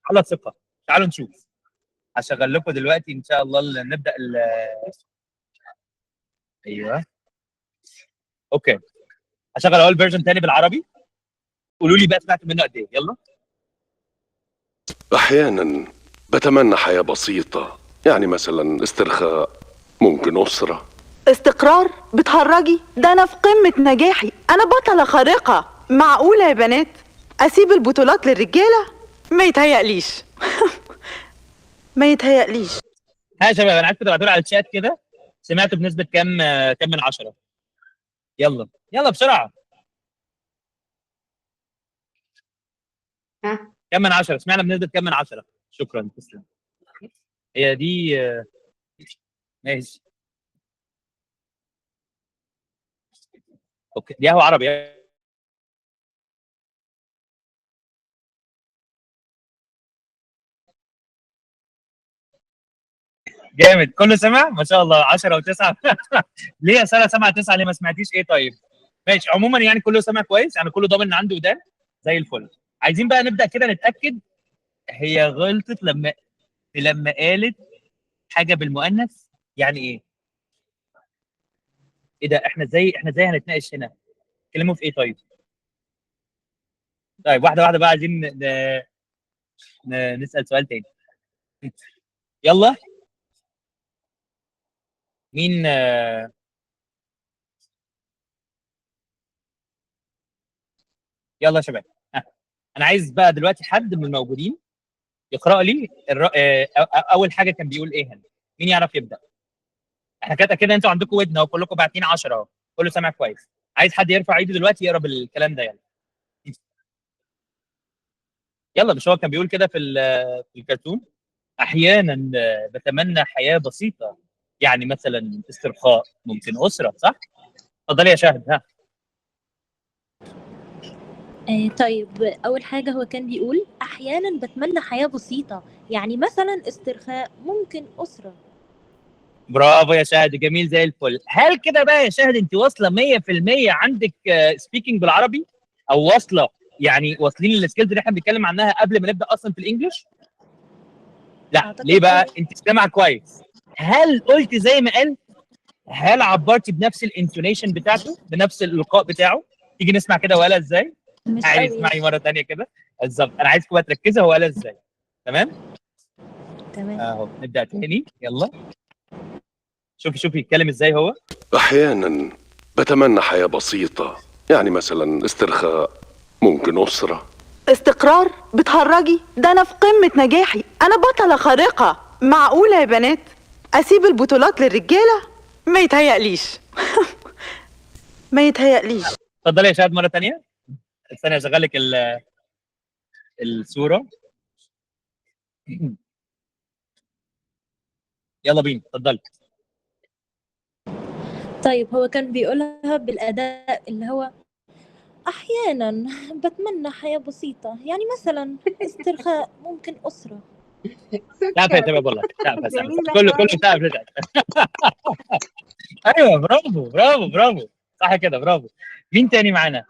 على ثقه. تعالوا نشوف. هشغل لكم دلوقتي ان شاء الله نبدا ايوه اوكي. هشغل اول فيرجن تاني بالعربي. قولوا لي بقى سمعتوا منه قد ايه. يلا. أحيانا بتمنى حياة بسيطة، يعني مثلا استرخاء، ممكن أسرة. استقرار؟ بتهرجي؟ ده أنا في قمة نجاحي، أنا بطلة خارقة. معقولة يا بنات أسيب البطولات للرجالة؟ ما يتهيأليش. ما يتهيأليش. ها يا شباب، انا عايزكم تبعتوا لي على الشات كده سمعتوا بنسبه كام من 10. يلا يلا بسرعه. كام من 10 سمعنا بنسبه كام من 10؟ شكرا تسلم. هي دي ماشي. اوكي دي قهوه عربي. جامد كله سمع ما شاء الله 10 و9. ليه يا ساره سمع 9 ليه ما سمعتيش ايه طيب؟ ماشي عموما يعني كله سمع كويس، يعني كله ضامن ان عنده ودان زي الفل. عايزين بقى نبدا كده نتاكد هي غلطت لما قالت حاجه بالمؤنث يعني ايه؟ ايه ده احنا ازاي هنتناقش هنا؟ اتكلموا في ايه طيب؟ طيب واحده واحده بقى عايزين نسال سؤال تاني. يلا. مين يلا يا شباب. انا عايز بقى دلوقتي حد من الموجودين يقرا لي اول حاجه كان بيقول ايه هنا. مين يعرف يبدا؟ احنا كده انتوا عندكم ودن اهو، كلكم باعتين 10 اهو، كله سامع كويس. عايز حد يرفع ايده دلوقتي يقرا بالكلام ده. يلا مش هو كان بيقول كده في الكرتون؟ احيانا بتمنى حياه بسيطه، يعني مثلا استرخاء، ممكن اسره، صح؟ اتفضلي يا شاهد. ها. طيب أول حاجة هو كان بيقول أحيانا بتمنى حياة بسيطة، يعني مثلا استرخاء، ممكن أسرة. برافو يا شاهد، جميل زي الفل. هل كده بقى يا شاهد انت واصله 100% عندك سبيكينج بالعربي، او واصله يعني واصلين للسكيلز اللي احنا بنتكلم عنها قبل ما نبدا اصلا في الانجليش؟ لا ليه بقى؟ انت سامعه كويس. هل قلت زي ما قال؟ هل عبرتي بنفس الانتونيشن بتاعته، بنفس الالقاء بتاعه؟ تيجي نسمع كده هو قالها ازاي. مش عايز قوي. اسمعي مره ثانيه كده. بالظبط انا عايزكم بقى تركزوا هو قالها ازاي. تمام اهو نبدا تاني. يلا شوفي يتكلم ازاي هو. أحيانا بتمنى حياة بسيطة، يعني مثلا استرخاء، ممكن أسرة. استقرار؟ بتهرجي؟ ده أنا في قمة نجاحي، أنا بطلة خارقة. معقولة يا بنات أسيب البطولات للرجالة؟ ما يتهيأليش. ما يتهيأليش. اتفضلي يا شاهد مره ثانيه. استني اشغل لك الصوره. يلا بينا اتفضلي. طيب هو كان بيقولها بالأداء اللي هو أحيانا بتمنى حياة بسيطة، يعني مثلا استرخاء، ممكن أسرة. تعرف يا شباب والله تعرف كله تعرف. ايوه برافو صح كده برافو. مين تاني معانا؟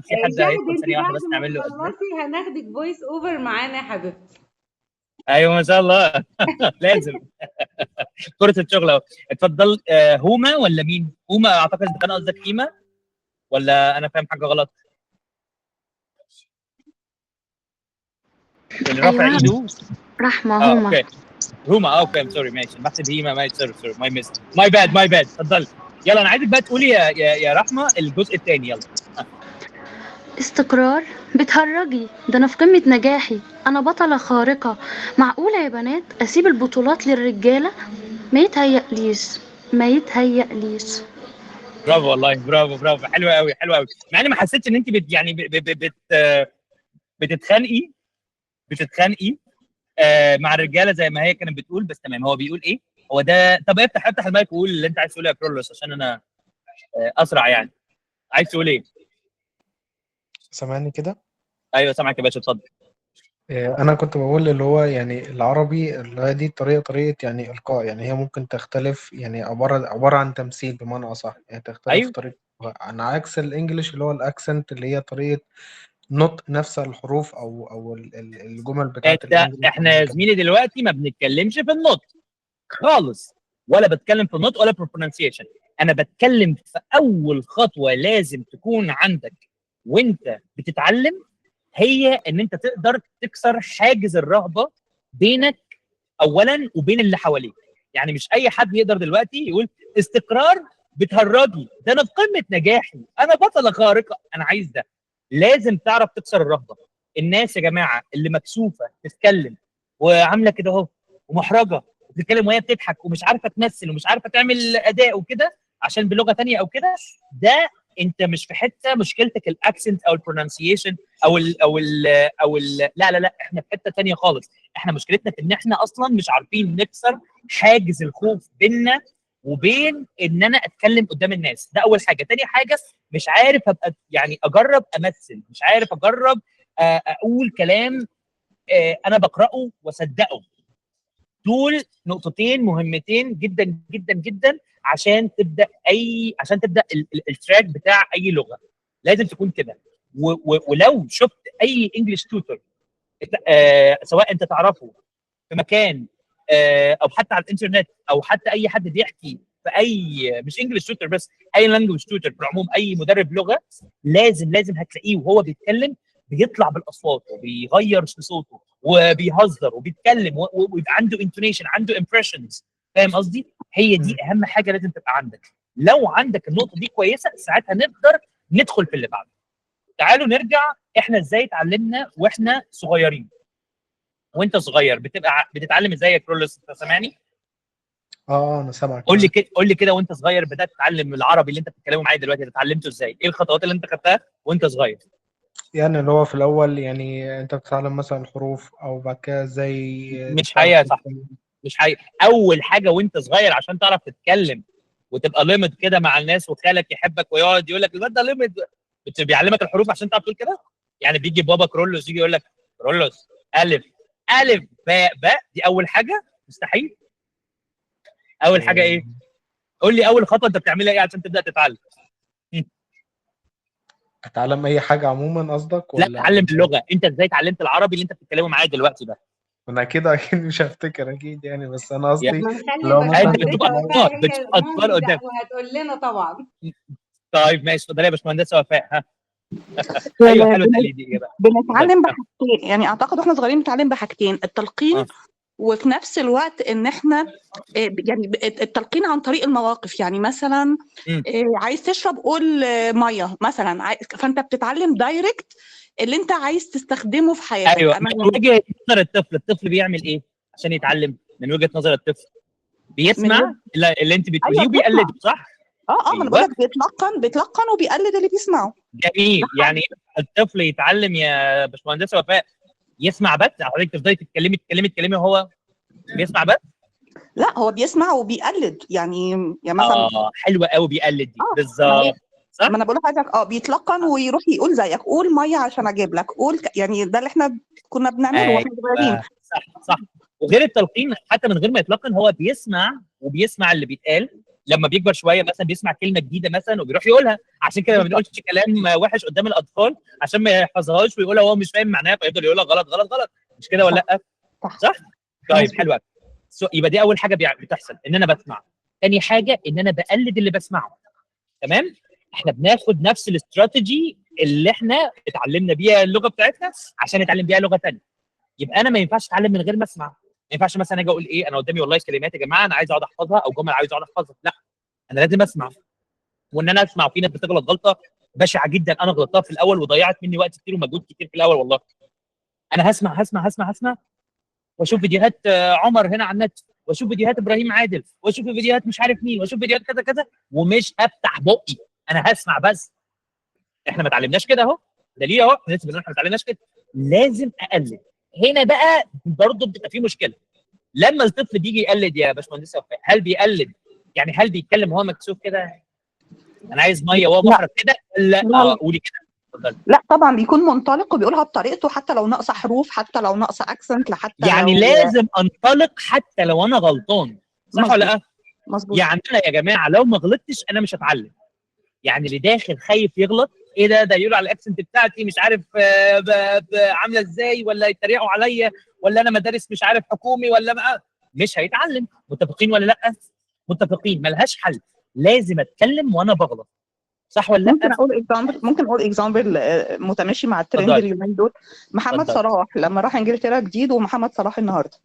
في حد هيدخل ثانيه واحده بس نعمل له خلصي هناخدك فويس اوفر معانا يا حبيبتي. ايوه ما شاء الله. لازم. فرصه شغل اهو. اتفضل. هوما ولا مين؟ هوما اعتقد انت كان قصدك هيما، ولا انا فاهم حاجه غلط؟ اللي رافع أيوة ايده رحمة هما. اوكي هوما. اوكي سوري ماشي بحسب هيما. ماشي سوري ماي باد. اتفضل. يلا انا عايزك بقى تقولي يا رحمه الجزء الثاني. يلا. استقرار؟ بتهرجي؟ ده أنا في قمة نجاحي، أنا بطلة خارقة. معقولة يا بنات أسيب البطولات للرجالة؟ ما يتهيأليش. ما يتهيأليش. برافو والله برافو حلوه قوي مع اني ما حسيتش ان انت يعني بتتخانقي مع الرجاله زي ما هي كانت بتقول. بس تمام هو بيقول ايه؟ هو ده. طب افتح المايك وقول اللي انت عايز تقوله يا كرولوس عشان انا اسرع يعني. عايز تقول ايه؟ سامعني كده؟ ايوه سامعك يا باشا اتفضل. انا كنت بقول اللي هو يعني العربي اللي هي دي طريقه يعني القاء، يعني هي ممكن تختلف، يعني عباره عن تمثيل بمعنى اصح، يعني تختلف في ايوه طريقه عن عكس الانجليش اللي هو الاكسنت اللي هي طريقه نطق نفس الحروف او الجمل بتاعت ده الانجليش احنا يا زميلي دلوقتي ما بنتكلمش في النطق خالص، ولا بتكلم في النطق ولا في البرونسيشن. انا بتكلم في اول خطوه لازم تكون عندك وانت بتتعلم، هي ان انت تقدر تكسر حاجز الرهبه بينك اولا وبين اللي حواليك. يعني مش اي حد يقدر دلوقتي يقول استقرار بتهرجي، ده انا في قمه نجاحي، انا بطله خارقه. انا عايز ده. لازم تعرف تكسر الرهبه. الناس يا جماعه اللي مكسوفه تتكلم وعامله كده اهو ومحرجه، بتتكلم وهي بتضحك ومش عارفه تمثل ومش عارفه تعمل اداء وكده عشان بلغه ثانيه او كده، ده انت مش في حته مشكلتك الاكسنت او البرونسيشن او ال لا لا لا، احنا في حته ثانيه خالص. احنا مشكلتنا في ان احنا اصلا مش عارفين نكسر حاجز الخوف بيننا وبين ان انا اتكلم قدام الناس. ده اول حاجه. تاني حاجه، مش عارف ابقى يعني اجرب امثل، مش عارف اجرب اقول كلام انا بقراه واصدقه. دول نقطتين مهمتين جدا جدا جدا عشان تبدا التراك بتاع اي لغه. لازم تكون كده. ولو شفت اي انجلش توتر سواء انت تعرفه في مكان او حتى على الانترنت، او حتى اي حد بيحكي في اي مش انجلش توتر بس، اي لانجوج توتر في العموم، اي مدرب لغه، لازم هتلاقيه وهو بيتكلم بيطلع بالاصوات وبيغير في صوته وبيهزر وبيتكلم ويبقى عنده انتونيشن، عنده امبريشنز. فاهم قصدي؟ هي دي اهم حاجه لازم تبقى عندك. لو عندك النقطه دي كويسه، ساعتها نقدر ندخل في اللي بعده. تعالوا نرجع احنا ازاي اتعلمنا واحنا صغيرين. وانت صغير بتتعلم ازاي يا كرولوس؟ انت سامعني؟ انا سامعك. قول لي كده، وانت صغير بدات تتعلم العربي اللي انت بتتكلمه معايا دلوقتي، اتعلمته ازاي؟ ايه الخطوات اللي انت خدتها وانت صغير؟ يعني اللي هو في الاول يعني انت بتتعلم مثلا الحروف، او بعد كده ازاي مش تعرف حقيقه، صح؟ تتكلم. مش حقيقه. اول حاجه وانت صغير عشان تعرف تتكلم وتبقى ليميت كده مع الناس وخالك يحبك ويقعد يقول لك الواد ده ليميت، بيعلمك الحروف عشان تعرف تقول كده. يعني بيجي بابا كرولوس يجي يقول لك كرولوس الف باء باء، دي اول حاجه؟ مستحيل. اول حاجه ايه؟ قول لي اول خطوه انت بتعملها ايه عشان تبدا تتعلم؟ اتعلم اي حاجه عموما قصدك لا، ولا؟ تتعلم اللغه. انت ازاي اتعلمت العربي اللي انت بتتكلمه معايا دلوقتي ده؟ انا اكيد مش هفتكر اكيد يعني، بس انا يا قصدي ما نخلي لو مثلا انت بتبقى الباشمهندسة وفاء هي بتبقى اطفال المبدع قدام. وهتقول لنا طبعا. طيب ماشي، اتفضلي يا باشمهندسه وفاء. ها ايوه، حلوه التقليد دي. ايه بقى؟ بنتعلم بحاجتين، يعني اعتقد واحنا صغيرين بنتعلم بحاجتين: التلقين، وفي نفس الوقت ان احنا يعني التلقين عن طريق المواقف. يعني مثلا عايز تشرب، قول ميه مثلا، فانت بتتعلم دايركت اللي انت عايز تستخدمه في حياتك. ايوه، من وجهه نظر الطفل بيعمل ايه عشان يتعلم؟ من وجهه نظر الطفل بيسمع اللي انت بتقوليه وبيقلده، صح؟ ما انا بقول لك بيتلقن وبيقلد اللي بيسمعه. جميل. يعني الطفل يتعلم يا باشمهندسه وفاء يسمع بس؟ حضرتك تفضلي تتكلمي وهو بيسمع بس؟ لا، هو بيسمع وبيقلد. يعني مثلا حلوه قوي، بيقلد دي بالظبط. ما انا بقول لحضرتك بيتلقن ويروح يقول زيك، قول ميه عشان اجيب لك، قول يعني ده اللي احنا كنا بنعمله واحنا صغيرين. صح. وغير التلقين، حتى من غير ما يتلقن هو بيسمع اللي بيتقال. لما بيكبر شويه مثلا بيسمع كلمه جديده مثلا وبيروح يقولها. عشان كده ما بنقولش كلام وحش قدام الاطفال عشان ما يحفظهاش ويقولها وهو مش فاهم معناها، فيفضل يقولها غلط غلط غلط. مش كده ولا لا؟ صح. طيب حلو قوي. يبقى دي اول حاجه بتحصل، ان انا بسمع. تاني حاجه ان انا بقلد اللي بسمعه. تمام؟ احنا بناخد نفس الاستراتيجي اللي احنا اتعلمنا بيها اللغه بتاعتنا عشان نتعلم بيها لغه ثانيه. يبقى انا ما ينفعش اتعلم من غير ما اسمع. ما ينفعش مثلا اجي اقول ايه، انا قدامي والله كلمات يا جماعه انا عايز اقعد احفظها، او جمل عايز اقعد احفظها. لا، انا لازم اسمع. وان انا اسمع، في ناس بتغلط غلطه بشعه جدا انا غلطتها في الاول وضيعت مني وقت كتير ومجهود كتير في الاول. والله انا هسمع واشوف فيديوهات عمر هنا على النت، واشوف فيديوهات ابراهيم عادل، واشوف فيديوهات مش عارف مين، واشوف فيديوهات كذا كذا، ومش هفتح بقي. انا هسمع بس. احنا ما اتعلمناش كده اهو. دليل اهو، بالنسبه لنا احنا ما اتعلمناش كده. لازم اقلد. هنا بقى برضه بتبقى في مشكله. لما الطفل بيجي يقلد يا باشمهندسه وفاء، هل بيقلد يعني هل بيتكلم وهو مكسوف كده؟ انا عايز ميه وهو محرج كده؟ لا، قولي كده. اتفضلي. لا طبعا بيكون منطلق وبيقولها بطريقته، حتى لو ناقصه حروف، حتى لو ناقصه اكسنت، حتى يعني لو لازم انطلق حتى لو انا غلطان، صح ولا لا؟ مظبوط. يعني انا يا جماعه لو ما غلطتش انا مش هتعلم. يعني اللي داخل خايف يغلط ايه ده يقولوا على الاكسنت بتاعتي مش عارف عامله ازاي، ولا يتريقوا عليا، ولا انا مدارس مش عارف حكومي ولا مش هيتعلم. متفقين ولا لا؟ متفقين، ملهاش حل، لازم اتكلم وانا بغلط، صح ولا ممكن لا؟ اقول اكزامبل متماشي مع الترند اتفضل اليومين دول. محمد اتفضل. صلاح لما راح انجلترا جديد، ومحمد صلاح النهارده.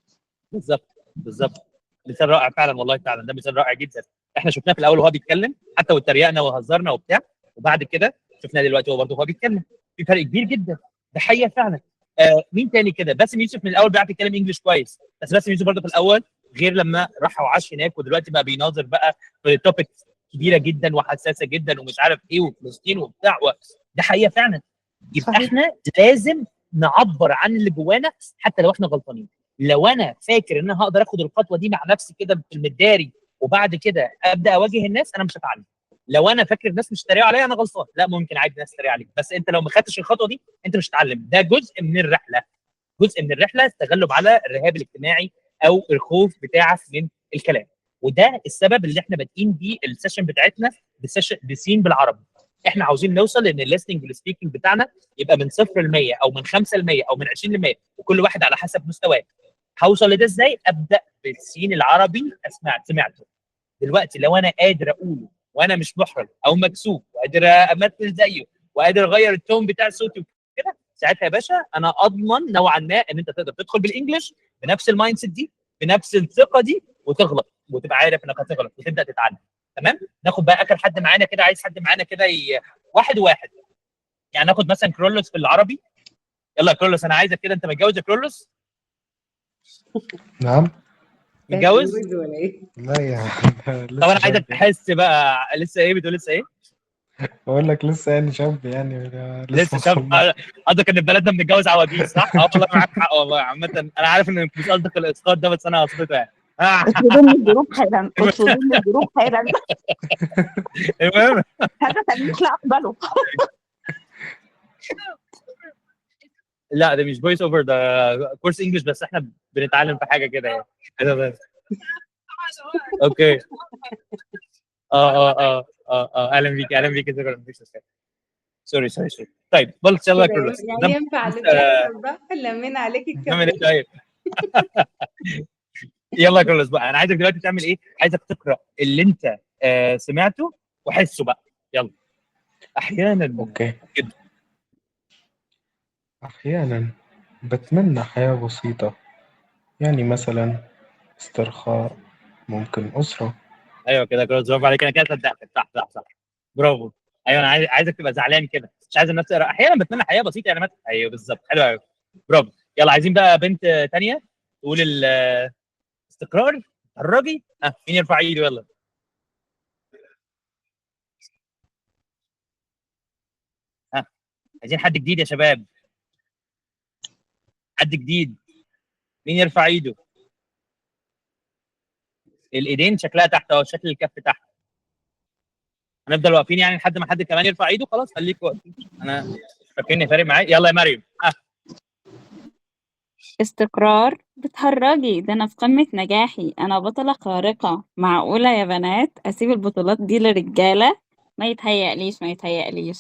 بالظبط بالظبط، مثال رائع فعلا، والله فعلا ده مثال رائع جدا. احنا شفناه في الاول وهو بيتكلم حتى واتريقنا وهزرنا وبتاع، وبعد كده شفناه دلوقتي هو برضه هو بيتكلم، في فرق كبير جدا. ده حقيقه فعلا. مين تاني كده؟ باسم يوسف من الاول بيعرف يتكلم انجلش كويس، بس باسم يوسف برضه في الاول غير لما راح وعاش هناك، ودلوقتي بقى بيناظر بقى في توبيك كبيره جدا وحساسه جدا ومش عارف ايه وفلسطين وبتاع ده حقيقه فعلا. يبقى صحيح. احنا لازم نعبر عن اللي جوانا حتى لو احنا غلطانين. لو انا فاكر ان انا هقدر اخد الخطوه دي مع نفسي كده في المداري وبعد كده ابدا اواجه الناس، انا مش هتعلم. لو انا فاكر الناس مش تريقوا عليا انا غلطان، لا ممكن عادي الناس تريق عليك، بس انت لو ما خدتش الخطوه دي انت مش هتتعلم. ده جزء من الرحله، جزء من الرحله، التغلب على الرهاب الاجتماعي او الخوف بتاعك من الكلام. وده السبب اللي احنا بادئين بيه السيشن بتاعتنا بسين بالعربي. احنا عاوزين نوصل ان الليسننج والسبيكنج بتاعنا يبقى من 0 ل 100 او من 5 ل 100 او من 20 ل 100، وكل واحد على حسب مستواه. هوصل لده ازاي؟ ابدا بالسين العربي. سمعته دلوقتي، لو انا قادر اقوله وانا مش محرج او مكسوف، وقادر امثل زيه، وقادر اغير التون بتاع صوتي وكده، ساعتها يا باشا انا اضمن نوعا ما ان انت تقدر تدخل بالانجلش بنفس المايند سيت دي، بنفس الثقه دي، وتغلط وتبقى عارف انك هتغلط وتبدا تتعلم. تمام. ناخد بقى اخر حد معانا كده، عايز حد معانا كده واحد واحد، يعني ناخد مثلا كرولوس في العربي. يلا يا كرولوس، انا عايزك كده، انت متجوز يا كرولوس؟ نعم. متجوز؟ هتجوز ولا ايه؟ لا يا طب لسه انا عايزك شاب يعني. تحس بقى، لسه ايه بتقول؟ لسه ايه؟ بقول لك لسه يعني شاب يعني لسه لسه ما شاب. وصلناش. قصدك ان بلدنا بنتجوز عواجيز، صح؟ اه والله معاك حق والله. عامة انا عارف ان مش قصدك الاسقاط ده، بس انا قصدته يعني. اطردوني من الجروب حالا، اطردوني من الجروب حالا. المهم، هذا تلميح لا اقبله. لا ده مش فويس اوفر، ده كورس انجلش، بس احنا بنتعلم في حاجه كده يعني. كده بس. اوكي. اهلا بيك اهلا بيك يا زكريا، مفيش مشكله. سوري سوري سوري. طيب بلس، يلا يا كده كرولوس يعني ده ينفع اللي لسه. بيحصل ده؟ لمينا عليك نعمل ايه الكابل. طيب؟ يلا يا كرولوس بقى، انا عايزك دلوقتي تعمل ايه؟ عايزك تقرا اللي انت سمعته وحسه بقى. يلا. احيانا اوكي. كده. احيانا بتمنى حياة بسيطة، يعني مثلا استرخاء، ممكن أسرة. ايوه كده كرولوس، برافو عليك، انا كده صدقتك، صح صح صح. برافو. ايوه انا عايزك تبقى زعلان كده، مش عايز الناس تقرا احيانا بتمنى حياه بسيطه يعني ايوه بالظبط، حلو قوي. برافو. يلا عايزين بقى بنت تانية تقول الاستقرار. الراجل مين يرفع ايده؟ يلا. ها، عايزين حد جديد يا شباب، حد جديد. مين يرفع ايده؟ الايدين شكلها تحت اهو، شكل الكف تحت. هنفضل واقفين يعني لحد ما حد كمان يرفع ايده؟ خلاص خليك واقفين، انا فاكرني فارق معايا. يلا يا مريم. استقرار؟ بتهرجي، ده أنا في قمة نجاحي، أنا بطلة خارقة، معقولة يا بنات أسيب البطولات دي لرجالة؟ ما يتهيأليش ما يتهيأليش.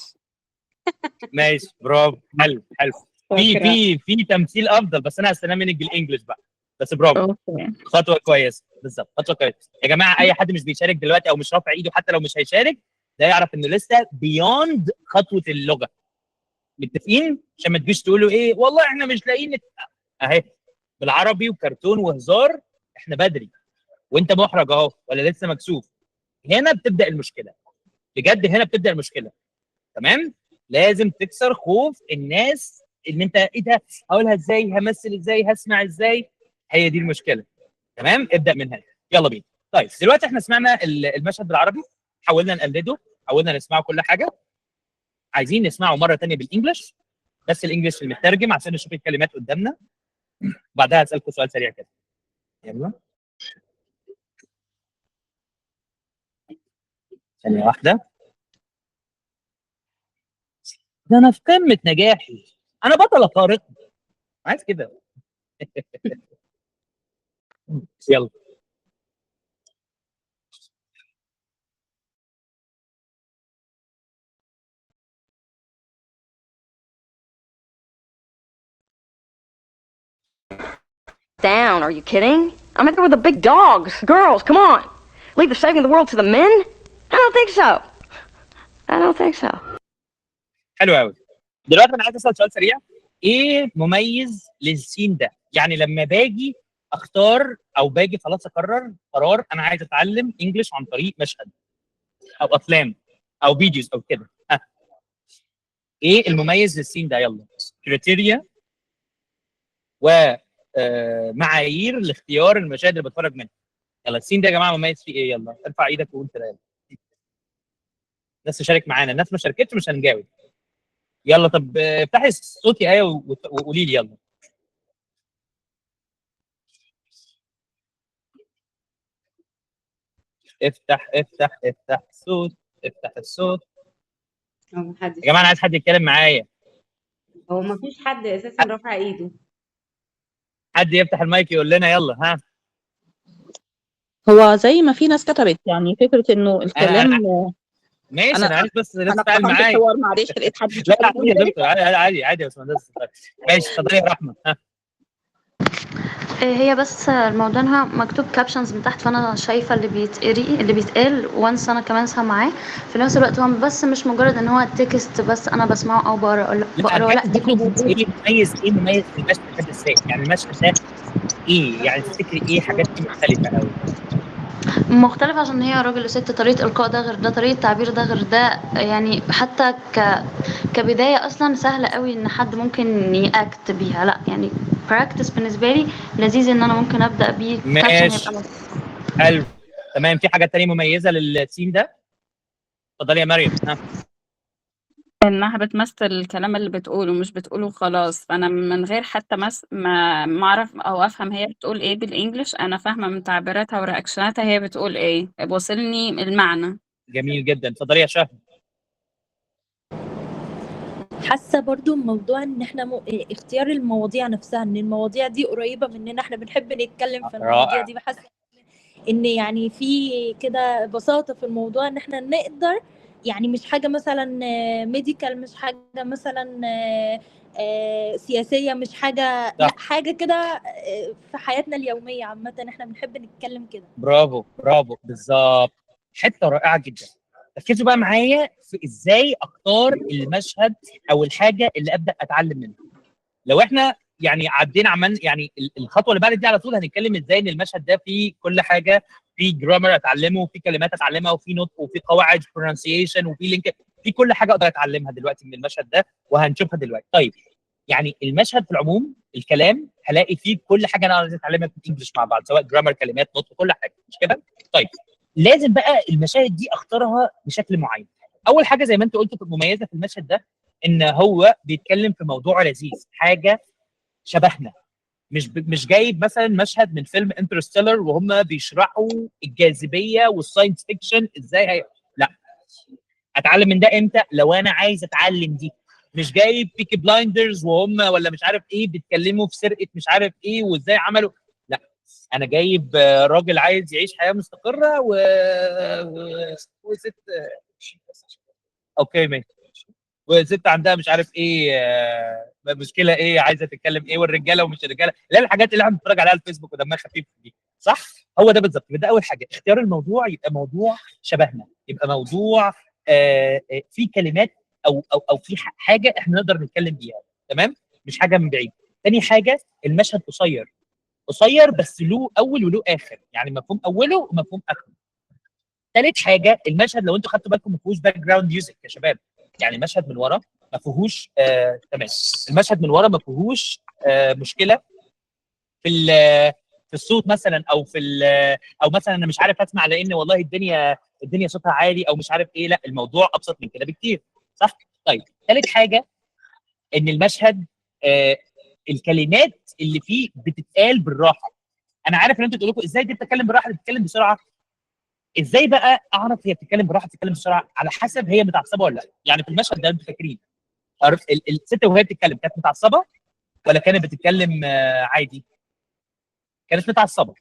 ماشي برافو، حلو حلو. في شكرا. في في تمثيل افضل، بس انا هستناه منك بالانجلش بقى. بس برافو، أوكي. خطوه كويسه، بالظبط خطوه كويسه. يا جماعه اي حد مش بيشارك دلوقتي او مش رافع ايده، حتى لو مش هيشارك، ده يعرف انه لسه بيوند خطوه اللغه. متفقين؟ عشان ما تجيش تقولوا ايه والله احنا مش لاقيين اهي بالعربي وكرتون وهزار، احنا بدري وانت محرج اهو ولا لسه مكسوف. هنا بتبدا المشكله، بجد هنا بتبدا المشكله. تمام. لازم تكسر خوف الناس ان انت ايه ده، هقولها ازاي، همثل ازاي، هسمع ازاي. هي دي المشكله. تمام. ابدا من هنا. يلا بينا. طيب دلوقتي احنا سمعنا المشهد بالعربي، حاولنا نقلده، حاولنا نسمعه كل حاجه. عايزين نسمعه مره ثانيه بالانجلش، بس الانجلش المترجم عشان نشوف الكلمات قدامنا. وبعدها هسالكم سؤال سريع كده. يلا ثانيه واحده. ده انا في قمه نجاحي، انا بطله خارقه. عايز كده. يلا. Down, are you kidding? I'm in there with the big dogs. Girls, come on. Leave the saving of the world to the men? I don't think so. I don't think so. حلو قوي. دلوقتي انا عايز اسال سؤال سريع، ايه مميز للسين ده؟ يعني لما باجي اختار او باجي خلاص اقرر قرار انا عايز اتعلم انجلش عن طريق مشهد او افلام او فيديوز او كده، ايه المميز للسين ده؟ يلا كريتيريا ومعايير لاختيار المشاهد اللي بتفرج منها. يلا السين ده يا جماعه مميز فيه ايه؟ يلا ارفع ايدك وقول كده، يلا الناس تشارك معانا، الناس ما شاركتش مش هنجاوب. يلا طب افتحي الصوت يا ايه وقولي لي يلا. افتح الصوت، افتح الصوت هو محدش يا جماعه، انا عايز حد يتكلم معايا. هو مفيش حد اساسا رافع ايده. حد يفتح المايك يقول لنا يلا. ها هو زي ما في ناس كتبت يعني فكرة إنه الكلام ماشي، أنا انا عايز بس الناس أنا تتفاعل افتكرت معايا. الحوار معلش لقيت حد لا عادي يا دكتور، عادي يا باشمهندس. ماشي اتفضلي يا رحمه. ها هي بس الموضوع انها مكتوب كابشنز من تحت، فانا شايفه اللي بيتقال وانس انا كمان سامعاه في نفس الوقت. هو بس مش مجرد ان هو تكست بس انا بسمعه او بقراه، لا دي ايه مميز في المشهد ده ازاي؟ يعني المشهد ده ايه؟ يعني تفتكري ايه حاجات فيه مختلفه قوي؟ مختلف عشان هي راجل وست، طريقة إلقاء ده غير ده، طريقة تعبير ده غير ده. يعني حتى كبداية أصلا سهلة قوي إن حد ممكن يأكت بيها، لا يعني براكتس بالنسبة لي لذيذ إن أنا ممكن أبدأ بيه كابشن ماشي يبقى حلو تمام. في حاجه تانية مميزه للسين ده؟ اتفضلي يا مريم. ها إنها بتمثل الكلام اللي بتقوله، مش بتقوله خلاص. فأنا من غير حتى ما أعرف أو أفهم هي بتقول إيه بالإنجلش، أنا فاهمة من تعبيراتها ورياكشناتها هي بتقول إيه، بوصلني المعنى. جميل جدا، اتفضلي يا شهد. حاسه برضو موضوع ان احنا اختيار المواضيع نفسها، ان المواضيع دي قريبه مننا، احنا بنحب نتكلم في المواضيع رائع. دي. بحس ان يعني في كده بساطه في الموضوع، ان احنا نقدر يعني مش حاجه مثلا ميديكال، مش حاجه مثلا سياسيه، مش حاجه لا حاجه كده في حياتنا اليوميه عامه احنا بنحب نتكلم كده. برافو بالظبط، حته رائعه جدا. ركزوا بقى معايا في ازاي اختار المشهد او الحاجه اللي ابدا اتعلم منها. لو احنا يعني عدينا عملنا يعني الخطوه اللي بعد دي على طول هنتكلم ازاي ان المشهد ده فيه كل حاجه، في جرامر اتعلمه، وفي كلمات اتعلمها، وفي نطق، وفي قواعد برونسيشن، وفي لينك، في كل حاجه اقدر اتعلمها دلوقتي من المشهد ده وهنشوفها دلوقتي. طيب يعني المشهد في العموم الكلام هلاقي فيه كل حاجه انا عايز اتعلمها في الانجليش مع بعض، سواء جرامر، كلمات، نطق، كل حاجه، مش كده؟ طيب لازم بقى المشاهد دي اختارها بشكل معين. اول حاجه زي ما انت قلت مميزه في المشهد ده ان هو بيتكلم في موضوع لذيذ، حاجه شبهنا، مش جايب مثلا مشهد من فيلم انترستيلر وهم بيشرحوا الجاذبيه والساينس فيكشن ازاي لا. اتعلم من ده امتى؟ لو انا عايز اتعلم دي. مش جايب بيكي بلايندرز وهم ولا مش عارف ايه بيتكلموا في سرقه مش عارف ايه وازاي عملوا، لا انا جايب راجل عايز يعيش حياه مستقره وست اوكي ماشي، وست عندها مش عارف ايه مشكله ايه عايزه تتكلم ايه، والرجاله ومش الرجاله، لا الحاجات اللي احنا بنتفرج عليها على الفيسبوك ودمها خفيف دي، صح؟ هو ده بالظبط. ده اول حاجه، اختيار الموضوع يبقى موضوع شبهنا، يبقى موضوع في كلمات او في حاجه احنا نقدر نتكلم بيها، تمام؟ مش حاجه من بعيد. تاني حاجه المشهد قصير بس له اول وله اخر، يعني مفهوم اوله ومفهوم اخره. ثالث حاجه المشهد لو انتوا خدتوا بالكم ما فيهوش باك جراوند ميوزك يا شباب، يعني المشهد من ورا ما فيهوش تمام، المشهد من ورا ما فيهوش مشكله في في الصوت مثلا او في او مثلا انا مش عارف اسمع لان والله الدنيا صوتها عالي او مش عارف ايه، لا الموضوع ابسط من كده بكتير، صح؟ طيب ثالث حاجه ان المشهد الكلمات اللي فيه بتتقال بالراحه. انا عارف ان انتوا تقولوا لكم ازاي دي بتتكلم بالراحه دي بتتكلم بسرعه، ازاي بقى اعرف هي بتتكلم براحه بتتكلم بسرعه؟ على حسب هي متعصبه ولا لا. يعني في المشهد ده انتوا فاكرين الست وهي بتتكلم كانت متعصبه ولا كانت بتتكلم عادي؟ كانت متعصبه،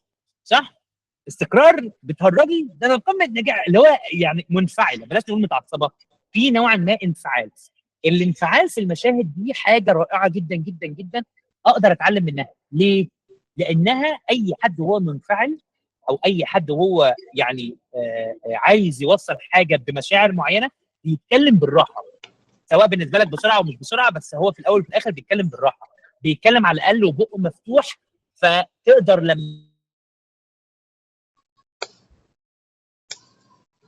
صح؟ استقرار بتهرجي ده انا قمه نجاح، اللي هو يعني منفعله، بلاش نقول متعصبه، في نوعا ما انفعال. الانفعال في المشاهد دي حاجه رائعه جدا جدا جدا، اقدر اتعلم منها. ليه؟ لانها اي حد هو منفعل او اي حد هو يعني عايز يوصل حاجه بمشاعر معينه بيتكلم بالراحه، سواء بالنسبه لك بسرعه او مش بسرعه، بس هو في الاول وفي الاخر بيتكلم بالراحه، بيتكلم على الاقل وبقه مفتوح، فتقدر لما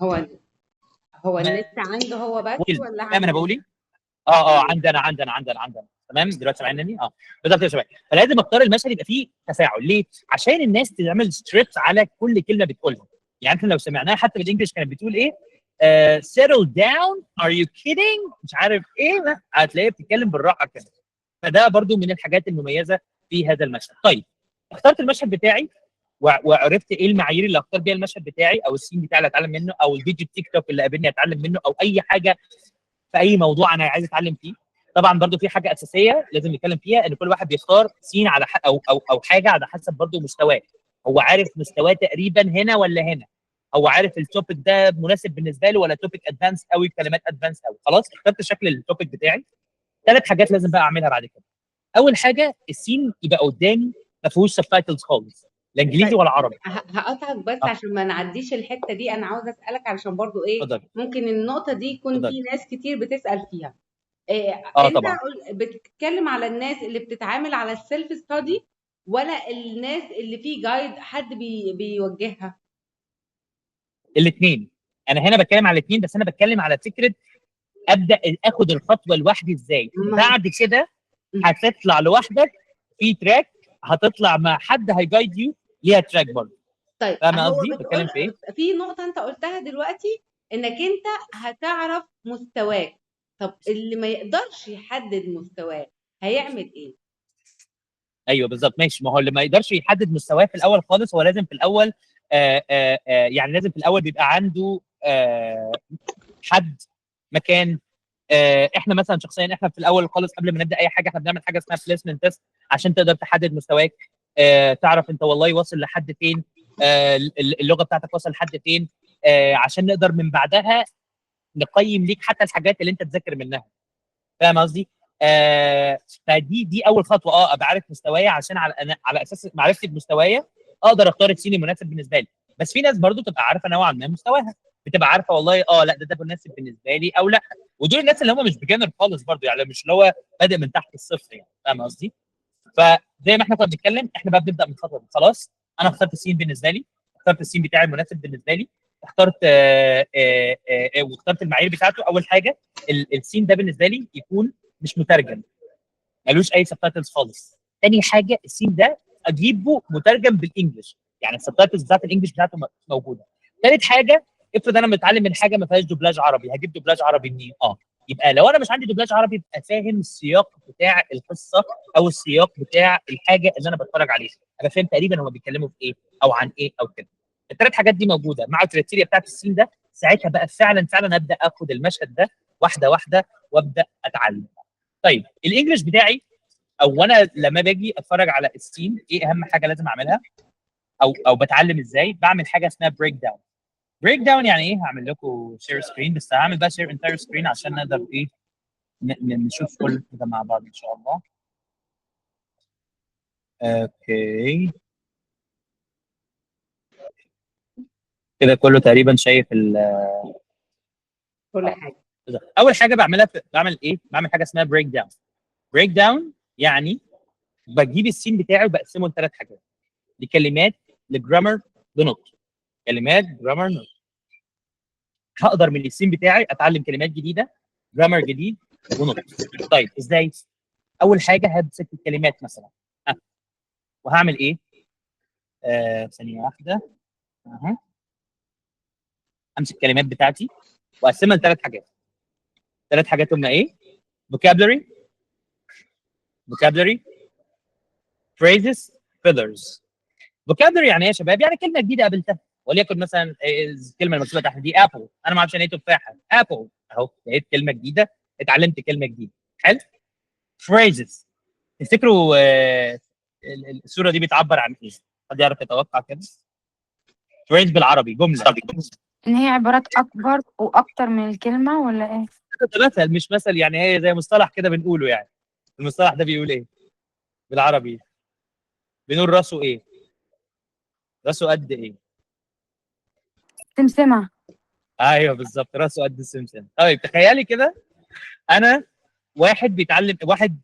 هو النت عنده هو بس ولا فاهم انا بقول ايه؟ عندنا تمام دلوقتي سامعني؟ بالظبط يا شباب. فلازم اختار المشهد يبقى فيه تفاعل. ليه؟ عشان الناس تعمل ستريبس على كل كلمه بتقولها. يعني انت لو سمعناها حتى بالانجلش كانت بتقول ايه؟ settle down are you kidding مش عارف ايه، هتلاقيها بتتكلم بالراحه كده. فده برضو من الحاجات المميزه في هذا المشهد. طيب اخترت المشهد بتاعي وعرفت ايه المعايير اللي اختار بيها المشهد بتاعي او السين بتاعي اللي اتعلم منه او الفيديو التيك توك اللي قابلني اتعلم منه او اي حاجه في اي موضوع انا عايز اتعلم فيه. طبعا برضو في حاجه اساسيه لازم نتكلم فيها، ان كل واحد بيختار سين على او حاجه على حسب برضو مستواه. هو عارف مستواه تقريبا هنا ولا هنا، هو عارف التوبيك ده مناسب بالنسبه له ولا توبيك ادفانس قوي، كلمات ادفانس قوي. خلاص اخترت شكل التوبيك بتاعي. 3 حاجات لازم بقى اعملها بعد كده. اول حاجه السين يبقى قدامي ما فيهوش سبتايتلز خالص، لا انجليزي ولا عربي. هقطعك بس عشان ما نعديش الحته دي، انا عاوزه اسالك علشان برضو ايه اتفضل. ممكن النقطه دي يكون اتفضل. في ناس كتير بتسال فيها. انت طبعا بتتكلم على الناس اللي بتتعامل على السيلف ستادي ولا الناس اللي في جايد حد بيوجهها؟ الاثنين. انا هنا بتكلم على الاثنين، بس انا بتكلم على فكره ابدا اخد الخطوه لوحدي ازاي. بعد كده هتطلع لوحدك في تراك، هتطلع مع حد هيجايد يو ليها تراك برضه. طيب فاهم هو قصدي بتكلم في ايه؟ في نقطه انت قلتها دلوقتي انك انت هتعرف مستواك. طب اللي ما يقدرش يحدد مستواه هيعمل ايه؟ ايوه بالظبط ماشي. ما هو اللي ما يقدرش يحدد مستواه في الاول خالص هو لازم في الاول يعني لازم في الاول بيبقى عنده حد مكان. احنا مثلا شخصيا احنا في الاول خالص قبل ما نبدا اي حاجه احنا بنعمل حاجه اسمها بليسمنت تيست عشان تقدر تحدد مستواك، تعرف انت والله واصل لحد فين، اللغه بتاعتك واصل لحد فين، عشان نقدر من بعدها نقيم ليك حتى الحاجات اللي انت تذاكر منها. فاهم قصدي؟ فدي اول خطوه، ابقى عارف مستوايا عشان على اساس معرفتي بمستوايا اقدر اختار السين المناسب بالنسبه لي. بس في ناس برضو تبقى عارفه نوعا ما مستواها، بتبقى عارفه والله لا ده مناسب بالنسبه لي او لا. ودول الناس اللي هم مش بيجنر خالص برضو، يعني مش اللي هو بادئ من تحت الصفر يعني. فاهم قصدي؟ فزي ما احنا كنا بنتكلم احنا بقى بنبدا من الخطوه دي. خلاص انا اخترت السين بالنسبه لي، اخترت السين بتاعي المناسب بالنسبه لي، اخترت واخترت المعايير بتاعته. اول حاجه السين ده بالنسبه لي يكون مش مترجم، ملوش اي سبتايتلز خالص. تاني حاجه السين ده اجيبه مترجم بالانجلش، يعني السبتايتلز بتاعت الانجلش بتاعته موجوده. ثالث حاجه افرض انا متعلم من حاجه ما فيهاش دوبلاج عربي، هجيب دوبلاج عربي منين؟ يبقى لو انا مش عندي دوبلاج عربي يبقى فاهم السياق بتاع القصه او السياق بتاع الحاجه اللي انا بتفرج عليها، ابقى فاهم تقريبا هم بيتكلموا في ايه او عن ايه او كده. الثلاث حاجات دي موجوده مع الكريتيريا بتاعت السين ده، ساعتها بقى فعلا ابدا اخد المشهد ده واحده واحده وابدا اتعلم. طيب الانجليش بتاعي او انا لما باجي اتفرج على السين ايه اهم حاجه لازم اعملها او بتعلم ازاي؟ بعمل حاجه اسمها بريك داون. بريك داون يعني ايه؟ هعمل لكم شير سكرين، بس هعمل بقى شير انتاير سكرين عشان نقدر ايه نشوف كل كده مع بعض ان شاء الله. اوكي كده كله تقريبا شايف كل حاجه. اول حاجه بعملها بعمل ايه؟ بعمل حاجه اسمها بريك داون. بريك داون يعني بجيب السين بتاعي وبقسمه لثلاث حاجات، لكلمات، لجرامر، لنطق. كلمات، جرامر، نطق. هقدر من السين بتاعي اتعلم كلمات جديده، جرامر جديد، ونطق. طيب ازاي؟ اول حاجه همسك الكلمات مثلا وهعمل ايه؟ ثانيه واحده. امسك الكلمات بتاعتي واقسمها لثلاث حاجات. ثلاث حاجات هم ايه؟ vocabulary phrases fillers. vocabulary يعني ايه يا شباب؟ يعني كلمه جديده قابلتها، وليكن مثلا الكلمه المكتوبه تحت دي ابل، انا ما اعرفش يعني ايه تفاحه، ابل اهو لقيت كلمه جديده، اتعلمت كلمه جديده. حلو. phrases تفتكروا الصوره دي بتعبر عن ايه؟ حد يعرف يتوقع كده؟ phrase بالعربي جمله ان هي عبارات اكبر واكتر من الكلمه ولا ايه؟ مثل، مش مثل، يعني هي زي مصطلح كده بنقوله. يعني المصطلح ده بيقول ايه؟ بالعربي بنقول راسه ايه؟ راسه قد ايه؟ سمسمة. ايوه بالظبط، راسه قد السمسم. طيب تخيلي كده، انا واحد بيتعلم، واحد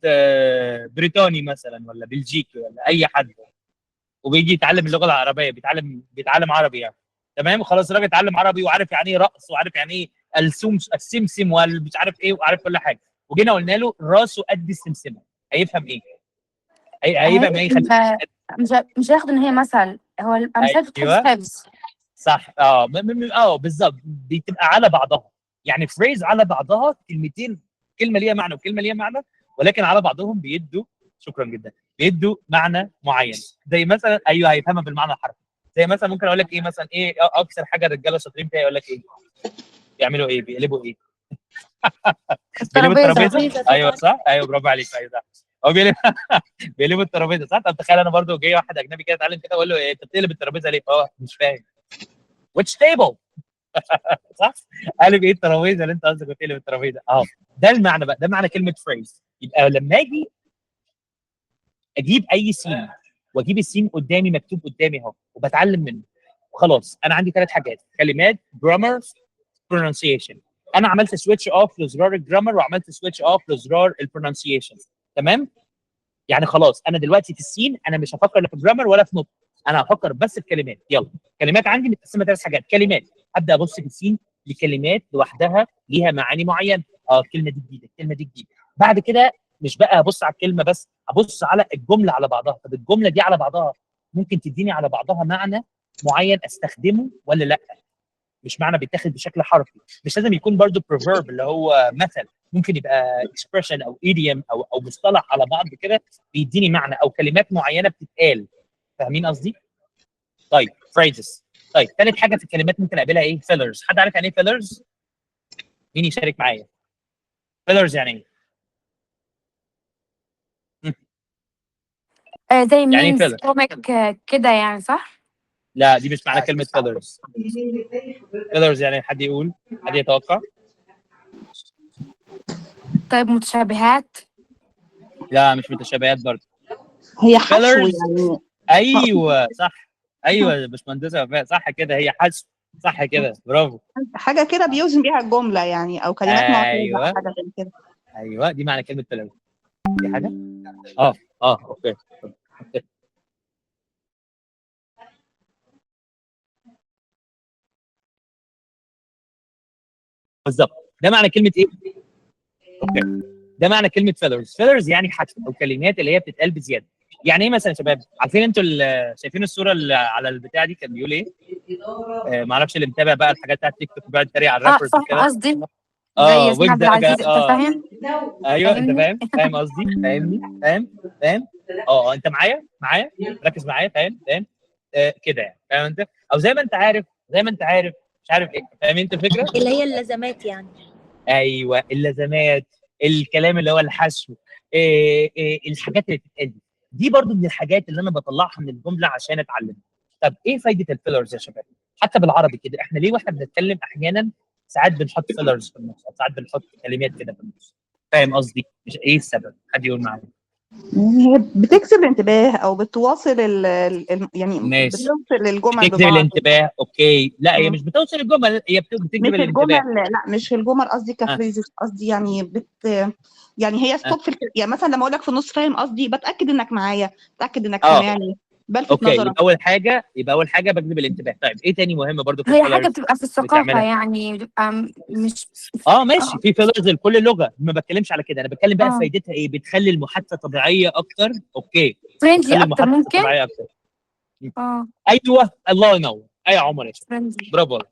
بريطاني مثلا ولا بلجيكي ولا اي حد، وبيجي يتعلم اللغه العربيه، بيتعلم عربي يعني. تمام، خلاص الراجل اتعلم عربي وعارف يعني ايه رقص وعارف يعني ايه السمسم والمش عارف ايه وعارف كل حاجه، وجينا قلنا له راسه قد السمسمه، هيفهم ايه؟ هيفهم ايه؟ مش هياخد ان هي مثل، هو الامثال بتحفظ ايوه حفظ. صح. بالظبط، بتبقى على بعضها، يعني فريز على بعضها، كلمتين، كلمه ليها معنى وكلمه ليها معنى، ولكن على بعضهم بيدوا، شكرا جدا، بيدوا معنى معين. زي مثلا ايوه هيفهمها بالمعنى الحرفي. زي مثلا ممكن اقول لك ايه مثلا، ايه اكثر حاجه الرجاله شاطرين فيها؟ يقول لك ايه؟ بيعملوا ايه؟ بيقلبوا ايه؟ بيقلبوا الترابيزة. الترابيزه. ايوه صح، ايوه برافو عليك، ايوه صح. هو بيقلبوا الترابيزه صح. طب تخيل انا برضو جاي واحد اجنبي كده اتعلم كده، اقول له إيه انت بتقلب الترابيزه ليه؟ اه مش فاهم. which table؟ صح؟ قالب ايه الترابيزه اللي انت قصدك بتقلب الترابيزه؟ ده المعنى بقى، ده معنى كلمه فريز. يبقى لما اجي اجيب اي سين، واجيب السين قدامي مكتوب قدامي اهو وبتعلم منه، وخلاص انا عندي 3 حاجات: كلمات، جرامر، pronunciation. انا عملت سويتش اوف لزرار الجرامر وعملت سويتش اوف لزرار البرونسيشن. تمام؟ يعني خلاص انا دلوقتي في السين انا مش هفكر لا في جرامر ولا في نطق، انا هفكر بس في كلمات. يلا، كلمات عندي متقسمه 3 حاجات. كلمات، ابدا ابص في السين لكلمات لوحدها ليها معاني معينه. الكلمه دي جديده، الكلمه دي جديده. بعد كده مش بقى ابص على الكلمه بس، ابص على الجمله على بعضها. طب الجمله دي على بعضها ممكن تديني على بعضها معنى معين استخدمه ولا لا؟ مش معنى بيتاخد بشكل حرفي، مش لازم يكون برضو proverb اللي هو مثل، ممكن يبقى expression او idiom او مصطلح على بعض كده بيديني معنى، او كلمات معينه بتتقال. فاهمين قصدي؟ طيب phrases. طيب ثالث حاجه في الكلمات ممكن اقابلها ايه؟ fillers. حد عارف يعني ايه fillers؟ مين يشارك معايا؟ fillers يعني ايه؟ زي يعني ايه ميمز filler؟ كوميك كده يعني، صح؟ لا دي مش معنى كلمه fillers. fillers يعني حد يقول، حد يتوقع؟ طيب متشابهات. لا مش متشابهات برضه. هي حشو fillers. يعني. ايوه صح، ايوه يا باشمهندسه وفاء، صح كده، هي حشو، صح كده، برافو. حاجة كده بيوزن بيها الجملة يعني، أو كلمات معتمدة أو ايوه حاجة زي كده. ايوه دي معنى كلمه فيلر. دي حاجه اوكي. بالظبط، ده معنى كلمه ايه؟ اوكي، ده معنى كلمه فيلرز. فيلرز يعني حشو او كلمات اللي هي بتتقال بزياده. يعني ايه مثلا يا شباب؟ عارفين انتوا شايفين الصوره اللي على البتاع دي كان بيقول ايه؟ ما اعرفش اللي متابع بقى الحاجات بتاعت تيك توك بقى يتريق على الرابرز فاهم وكده. قصدي، زي ياسمين عبد ويجز العزيز، انت فاهم؟ ايوه انت فاهمني؟ فاهم قصدي، فاهمني، فاهم. انت معايا ركز معايا، فاهم كده يعني، فاهم انت؟ او زي ما انت عارف مش عارف ايه، فاهم انت الفكره؟ اللي هي اللازمات يعني. ايوه اللازمات، الكلام اللي هو الحشو، الحاجات اللي بتتقال دي برضو من الحاجات اللي انا بطلعها من الجمله عشان اتعلمها. طب ايه فايده الفيلرز يا شباب؟ حتى بالعربي كده احنا ليه واحنا بنتكلم احيانا ساعات بنحط فيلرز في النص، او ساعات بنحط كلمات كده في النص؟ فاهم قصدي؟ مش ايه السبب؟ حد يقول معايا. هي بتجذب الانتباه أو بتواصل يعني ماشي، بتوصل الجمل بتجذب ببعض. الانتباه، اوكي. لا هي مش بتوصل الجمل، هي بتجذب مش الانتباه. الجمل، لا مش الجمل، قصدي كفريزز، قصدي يعني يعني هي ستوب في يعني مثلا لما اقول لك في النص فاهم قصدي، بتاكد انك معايا، بتاكد انك سامعني، بلفت اوكي، نظرك. يبقى اول حاجه بجذب الانتباه. طيب ايه تاني مهم برضو في هي حاجة الفيلرز بتبقى في الثقافة يعني، بتبقى مش ماشي، في فيلرز لكل لغه، ما بتكلمش على كده، انا بتكلم بقى في فايدتها ايه؟ بتخلي المحادثه طبيعيه اكتر. اوكي، فريندلي بتخلي أكتر المحادثه ممكن. طبيعيه اكتر. ايوه الله ينور، يا عمر يا شباب، فريندلي. برافو عليك.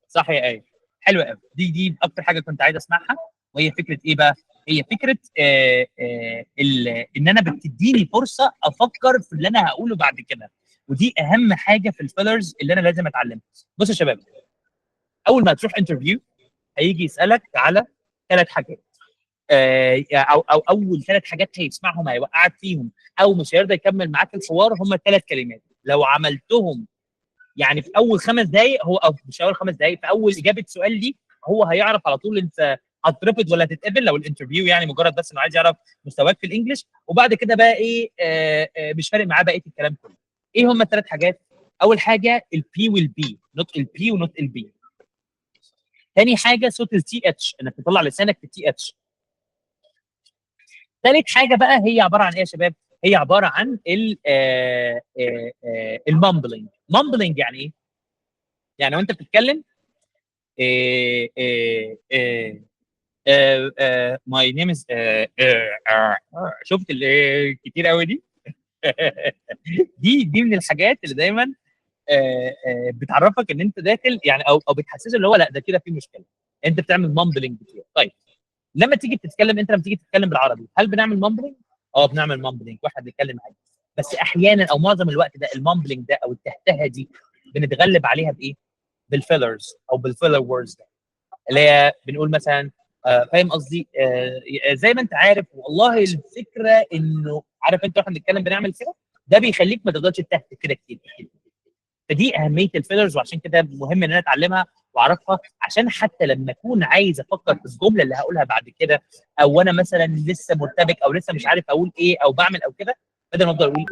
صح يا ايه، حلوه قوي. دي اكتر حاجه كنت عايز اسمعها. وهي فكره ايه بقى؟ هي فكره ان انا بتديني فرصه افكر في اللي انا هقوله بعد كده، ودي اهم حاجه في الفيلرز اللي انا لازم اتعلمها. بص يا شباب، اول ما تروح انترفيو هيجي يسالك على 3 حاجات، او اول 3 حاجات هيسمعهم هيوقعك فيهم، او مش هيرضى يكمل معاك الحوار. هم 3 كلمات لو عملتهم يعني في اول 5 دقائق، هو او مش اول 5 دقائق، في اول اجابه سؤال لي هو هيعرف على طول انت هترفض ولا تتقبل لو الانترفيو يعني مجرد بس انه عايز يعرف مستواك في الانجليش، وبعد كده بقى ايه مش فارق معاه بقيه الكلام كله. ايه هم الثلاث حاجات؟ اول حاجه البي والبي، نطق البي ونطق البي. ثاني حاجه صوت التي اتش، انك تطلع لسانك في التي اتش. ثالث حاجه بقى هي عباره عن ايه يا شباب؟ هي عباره عن المامبلنج. مامبلنج يعني ايه؟ يعني وانت بتتكلم ماي نيم از شفت اللي كتير قوي دي. دي من الحاجات اللي دايما بتعرفك ان انت داخل يعني او بتحسسه اللي هو لا ده كده في مشكله، انت بتعمل مامبلنج كتير. طيب لما تيجي تتكلم، انت لما تيجي تتكلم بالعربي هل بنعمل مامبلنج؟ بنعمل مامبلنج واحنا بنتكلم عادي، بس احيانا او معظم الوقت ده المامبلنج ده او التهتهه دي بنتغلب عليها بايه؟ بالفيلرز او بالفيلر ووردز، اللي هي بنقول مثلا فاهم قصدي؟ زي ما انت عارف والله الفكره انه عارف انت واحنا بنتكلم بنعمل كده، ده بيخليك ما تقدرش تهت كده كتير. فدي اهميه الفيلرز، وعشان كده مهم ان انا اتعلمها واعرفها، عشان حتى لما اكون عايز افكر في الجمله اللي هقولها بعد كده، او انا مثلا لسه مرتبك او لسه مش عارف اقول ايه او بعمل او كده، بدل ما افضل اقول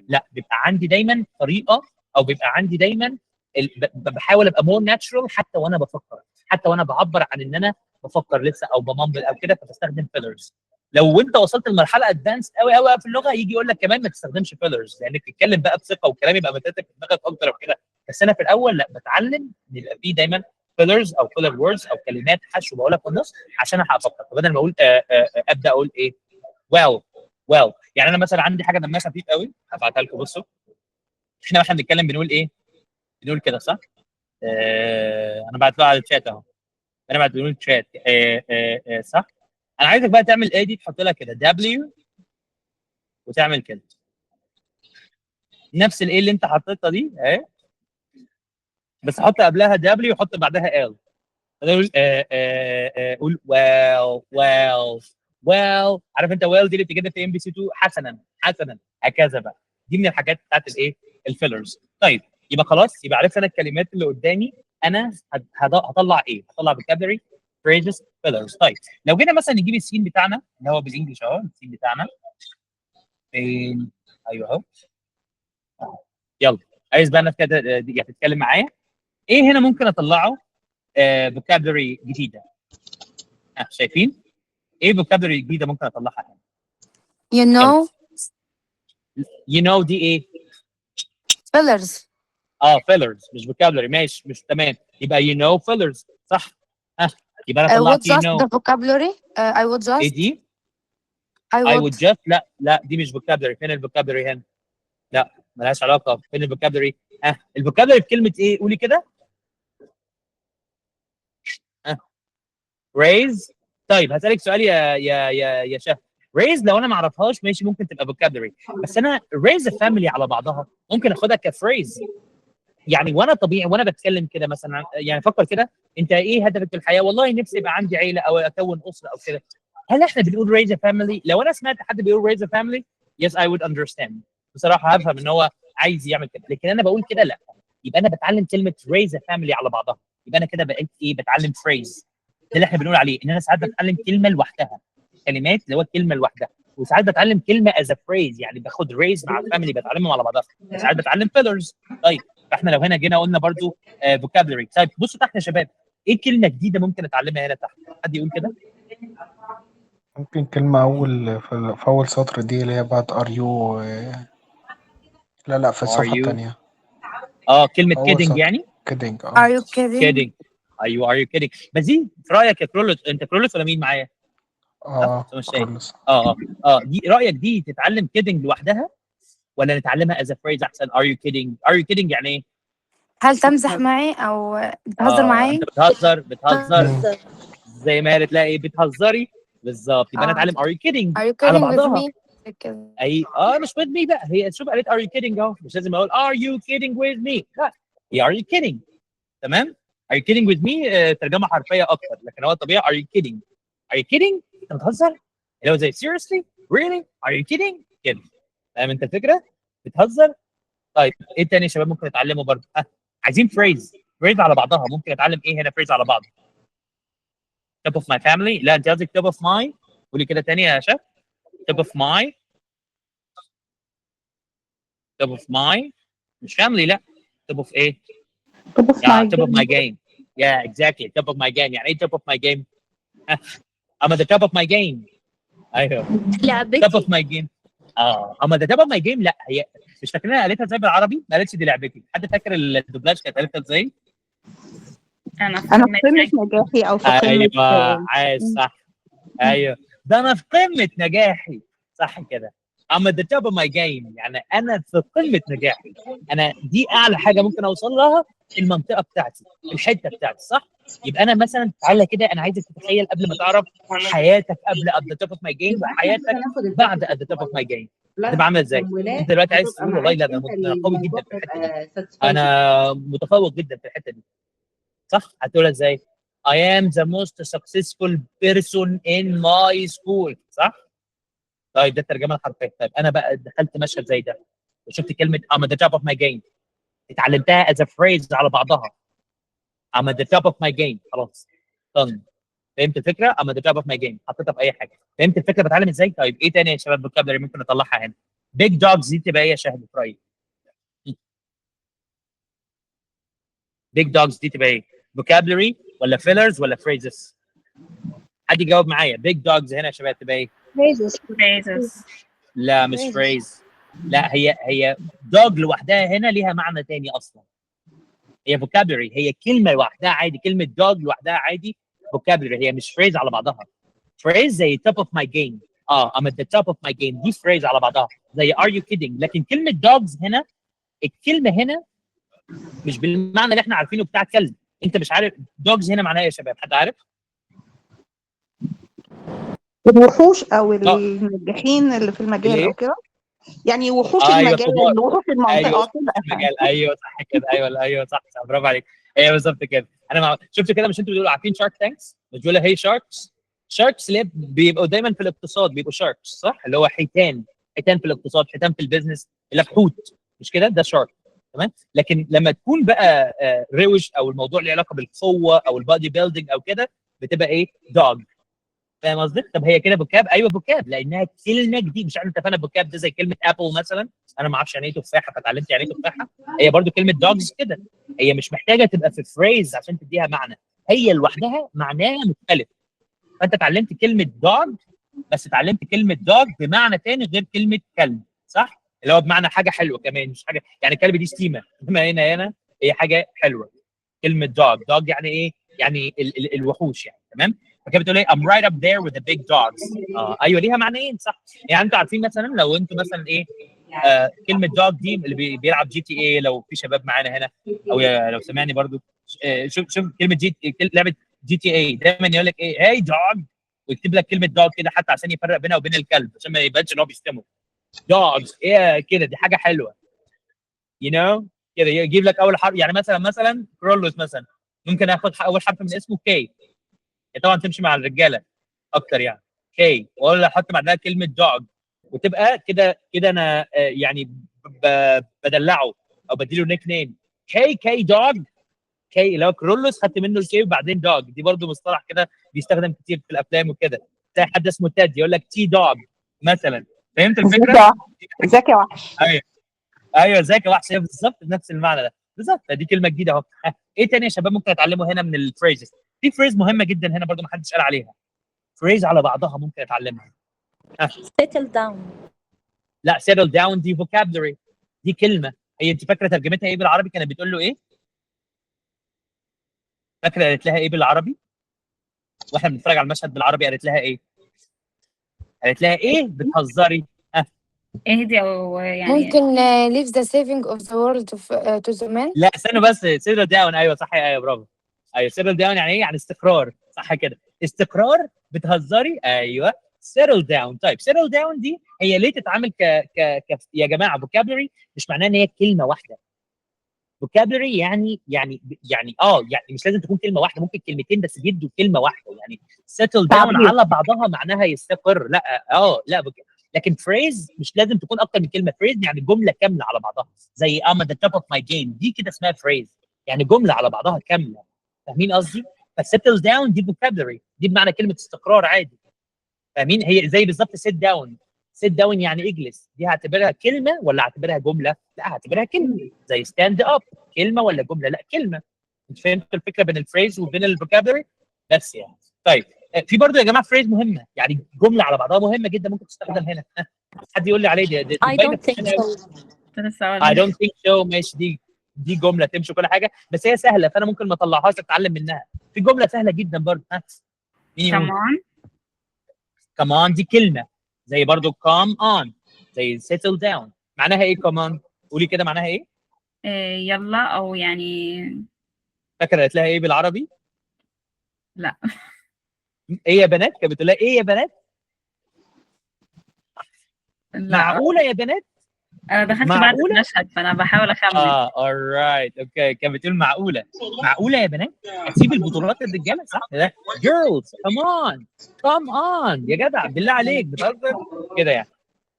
لا، بيبقى عندي دايما طريقه، او بيبقى عندي دايما بحاول ابقى مور ناتشرال حتى وانا بفكر، حتى وانا بعبر عن ان انا بفكر لسه او بمامبل او كده، فبستخدم فيلرز. لو انت وصلت لمرحله ادفانس قوي قوي في اللغه، يجي يقول لك كمان ما تستخدمش فيلرز، لانك بتتكلم بقى بثقه والكلام يبقى متاتك في دماغك اكتر وكده. بس انا في الاول لا، بتعلم ان يبقى في دايما فيلرز او فيلر ووردز او كلمات حشو بقولها في النص عشان الحق افكر، فبدل ما اقول ابدا اقول ايه؟ well يعني انا مثلا عندي حاجه دمها خفيف قوي هبعتها لكم. بصوا احنا واحنا بنتكلم بنقول ايه؟ بنقول كده صح؟ انا بعت له على الشات اهو، انا بعت له الشات صح؟ انا عايزك بقى تعمل ايه دي، تحط لها كده دبليو وتعمل كده نفس الايه اللي انت حطيتها دي اهي، بس حط قبلها دبليو وحط بعدها ال. قول قول well عارف انت well دي اللي بتجيبها في ام بي سي 2 حسنا هكذا بقى. دي من الحاجات بتاعت الايه؟ الفيلرز. طيب يبقى خلاص، يبقى عرفت انا الكلمات اللي قدامي انا هطلع ايه؟ هطلع vocabulary phrases fillers. طيب لو جينا مثلا نجيب السين بتاعنا اللي هو بالانجلش اهو، السين بتاعنا فين؟ ايوه اهو. يلا عايز بقى الناس كده تتكلم معايا. ايه هنا ممكن اطلعه vocabulary جديده؟ شايفين؟ ايه vocabulary جديده ممكن اطلعها هنا؟ You know you know دي ايه؟ fillers. fillers مش vocabulary. ماشي مش تمام، يبقى you know fillers صح؟ يبقى انا I would طلعت you just know. the vocabulary. I would ايه just. دي؟ I I would. would just لا دي مش vocabulary. فين الفوكابلري هنا؟ لا ملهاش علاقه. فين الفوكابلري؟ الفوكابلري بكلمه ايه؟ قولي كده. raise. طيب هسألك سؤال يا شهد. raise لو انا ما اعرفهاش ماشي ممكن تبقى vocabulary، بس انا raise family على بعضها ممكن اخدها كفريز. يعني وانا طبيعي وانا بتكلم كده مثلا، يعني فكر كده انت ايه هدفك في الحياه؟ والله نفسي يبقى عندي عيله او اكون اسره او كده. هل احنا بنقول raise a family؟ لو انا سمعت حد بيقول raise a family yes I would understand، بصراحه هفهم ان هو عايز يعمل كده، لكن انا بقول كده لا، يبقى انا بتعلم كلمه raise a family على بعضها، يبقى انا كده بقيت ايه؟ بتعلم phrase. ده اللي احنا بنقول عليه ان انا ساعات بتعلم كلمه لوحدها، كلمات اللي هو الكلمه لوحدها، وساعات بتعلم كلمه as a phrase، يعني باخد raise مع family بتعلمهم على بعضها، وساعات بتعلم fillers. طيب فاحنا لو هنا جينا قلنا برضو vocabulary. طيب بصوا تحت يا شباب، ايه كلمه جديده ممكن اتعلمها هنا تحت؟ حد يقول كده. ممكن كلمة في أول سطر دي اللي هي بعد are you. لا في الصفحة التانية. كلمه أول kidding سطر يعني. kidding. Are you kidding? ايوه are you kidding. بس دي في رايك يا كرولوس، انت كرولوس ولا مين معايا؟ مش شايف. كرولوس. دي رايك دي تتعلم kidding لوحدها ولا نتعلمها as a phrase احسن؟ are you kidding يعني ايه؟ هل تمزح معي أو بتهزر معي؟ انت بتهزر زي ما قالت تلاقي بتهزري بالظبط، يبقى انا اتعلم are you kidding Are you على kidding with بعضها. me؟ اي مش with me بقى، هي شوف قالت are you kidding اهو، مش لازم اقول are you kidding with me، لا هي are you kidding. تمام. are you kidding with me ترجمه حرفيه اكتر، لكن هو الطبيعي are you kidding انت بتهزر، اللي هو زي seriously really are you kidding كده. فاهم انت الفكره؟ بتهزر. طيب ايه تاني يا شباب ممكن نتعلمه برضه؟ عايزين phrase على بعضها، ممكن اتعلم ايه هنا phrase على بعض؟ top of my family. لا انت قصدك top of my. قولي كده تاني يا شيخ. top of my مش family. لا top of ايه؟ top of my top of my game. game. Yeah exactly top of my game. يعني ايه top of my game؟ I'm at the top of my game. ايوه top لعبتي of my game. I'm at the top of my game. لا هي مش فاكرينها قالتها ازاي بالعربي؟ ما قالتش دي لعبتي. حد فاكر الدوبلاج كانت قالتها ازاي؟ انا في انا في قمة قمة نجاحي او في قمة ايوه عايز صح. ايوه ده انا في قمه نجاحي صح كده. I'm at the top of my game. يعني انا في قمه نجاحي. انا دي اعلى حاجه ممكن اوصل لها. المنطقه بتاعتي الحته بتاعتي صح. يبقى انا مثلا تعالى كده انا عايزك تتخيل قبل ما تعرف حياتك قبل at the top of my game وحياتك بعد at the top of my game هتبقى عامله ازاي. انت دلوقتي عايز تقول والله لا ده انا قوي جدا في الحته دي. انا متفوق جدا في الحته دي صح. هتقولها ازاي؟ I am the most successful person in my school صح؟ طيب ده الترجمه الحرفيه. طيب انا بقى دخلت مشهد زي ده وشفت كلمه I'm at the top of my game اتعلمتها as a phrase على بعضها. I'm at the top of my game خلاص done. فهمت الفكره؟ I'm at the top of my game حطيتها في اي حاجه. فهمت الفكره بتعلم ازاي؟ طيب ايه تاني يا شباب vocabulary ممكن نطلعها هنا؟ big dogs دي تبقى ايه يا شاهد فراي؟ big dogs دي تبقى ايه؟ vocabulary ولا fillers ولا phrases؟ حد يجاوب معايا. big dogs هنا يا شباب تبقى ايه؟ phrases. لا مش phrase. لا هي dog لوحدها هنا ليها معنى تاني اصلا. هي vocabulary. هي كلمه لوحدها عادي. كلمه dog لوحدها عادي vocabulary. هي مش phrase على بعضها. phrase زي top of my game. I'm at the top of my game دي phrase على بعضها زي are you kidding. لكن كلمه dogs هنا الكلمه هنا مش بالمعنى اللي احنا عارفينه بتاع كلب. انت مش عارف dogs هنا معناها ايه يا شباب؟ حد عارف؟ الوحوش او الناجحين اللي في المجال او كده. يعني وحوش المجال كبار. وحوش المنطقه ايوه كده. المجال ايوه صح كده. ايوه صح برافو عليك. ايوه بالظبط كده. انا شفت كده. مش انتوا بتقولوا عارفين شارك تانكس؟ مش بيقولوا هي شاركس اللي بيبقوا دايما في الاقتصاد بيبقوا شاركس صح؟ اللي هو حيتان في الاقتصاد حيتان في البيزنس اللي حوت مش كده؟ ده شارك تمام. لكن لما تكون بقى روش او الموضوع له علاقه بالقوه او البادي بيلدينج او كده بتبقى ايه؟ دوج. فاهم قصدي؟ طب هي كده بوكاب. ايوه بوكاب لانها كلمه جديده. مش عارف انت فاهم بوكاب ده زي كلمه ابل مثلا. انا ما اعرفش يعني ايه تفاحه فتعلمت يعني ايه تفاحه. هي برضو كلمه دوجز كده. هي مش محتاجه تبقى في فريز عشان تديها معنى. هي لوحدها معناها مختلف. فانت اتعلمت كلمه دوج بس اتعلمت كلمه دوج بمعنى ثاني غير كلمه كلب صح؟ اللي هو بمعنى حاجه حلوه كمان مش حاجه. يعني الكلب دي شتيمه. انما هنا هي حاجه حلوه. كلمه دوج يعني ايه؟ يعني الوحوش يعني تمام. فكده بتقول ايه I'm right up there with the big dogs. ايوه ليها معنيين صح. يعني انتوا عارفين مثلا لو انتوا مثلا ايه كلمه دوج دي اللي بيلعب GTA لو في شباب معانا هنا او لو سمعني برضو شوف كلمه لعبه GTA دايما يقول لك ايه هاي دوج ويكتب لك كلمه دوج كده حتى عشان يفرق بينها وبين الكلب عشان ما يبانش ان هو بيشتمه. دوجز ايه كده دي حاجه حلوه كده يجيب لك اول حرف. يعني مثلا كرولوس مثلا ممكن اخد اول حرف من اسمه كي. طبعا تمشي مع الرجاله اكتر يعني كي ولا احط بعدها كلمه دوج وتبقى كده انا يعني بدلعه او بديله نيك نيم كي دوج. كي اللي هو كرولوس خدت منه الكي وبعدين دوج. دي برضو مصطلح كده بيستخدم كتير في الافلام وكده. تلاقي حد اسمه تاد يقول لك تي دوج مثلا. فهمت الفكره؟ ازيك يا وحش. ايوه ازيك يا وحش. بالظبط نفس المعنى ده بالظبط. دي كلمه جديده اهو. ايه تاني يا شباب ممكن اتعلمه هنا من الفريزز؟ في فريز مهمه جدا هنا برضو ما حدش قال عليها. فريز على بعضها ممكن اتعلمها. settle down. لا settle down دي vocabulary. دي كلمه. هي انت فاكره ترجمتها ايه بالعربي؟ كانت بتقول له ايه؟ فاكره قالت لها ايه بالعربي؟ واحنا بنتفرج على المشهد بالعربي قالت لها ايه؟ قالت لها ايه؟ بتهزري؟ اهدي او يعني ممكن leave the saving of the world to the man. لا استنوا بس. settle down ايوه صح. ايوه برافو. ايوه settle down يعني ايه؟ يعني استقرار صح كده. استقرار. بتهزري ايوه settle down. طيب settle down دي هي ليه تتعامل يا جماعه vocabulary مش معناه ان هي كلمه واحده. vocabulary يعني مش لازم تكون كلمه واحده. ممكن كلمتين بس بيدوا كلمه واحده. يعني settle down على بعضها معناها يستقر. لا لكن phrase مش لازم تكون اكتر من كلمه. phrase يعني جمله كامله على بعضها زي I'm at the top of my game. دي كده اسمها phrase يعني جمله على بعضها كامله. فاهمين قصدي؟ فسيتل داون دي vocabulary، دي بمعنى كلمه استقرار عادي. فاهمين؟ هي زي بالظبط سيت داون. سيت داون يعني اجلس، دي هعتبرها كلمه ولا هعتبرها جمله؟ لا هعتبرها كلمه. زي ستاند اب كلمه ولا جمله؟ لا كلمه. انت فهمت الفكره بين الفريز وبين الفوكابلري؟ بس يعني طيب في برضه يا جماعه فريز مهمه، يعني جمله على بعضها مهمه جدا ممكن تستخدم هنا. حد يقول لي عليه دي I باينه don't think في السنة so. I don't think so. ماشي، دي جمله تمشي كل حاجه، بس هي سهله فانا ممكن ما اطلعهاش اتعلم منها. في جمله سهله جدا برضه، مين يقول؟ come on دي كلمه، زي برضه come on، زي settle down. معناها ايه come on؟ قولي كده معناها ايه؟ يلا، او يعني فاكره قالت لها ايه بالعربي؟ لا. ايه يا بنات؟ كانت بتقول لها ايه يا بنات؟ لا، معقوله يا بنات؟ انا دخلت بعد معقوله؟ المشهد فانا بحاول اخمن. alright اوكي. كانت بتقول معقوله. معقوله يا بنات اسيب البطولات للرجاله؟ صح ده girls come on يا جدع بالله عليك بتهزر كده يعني.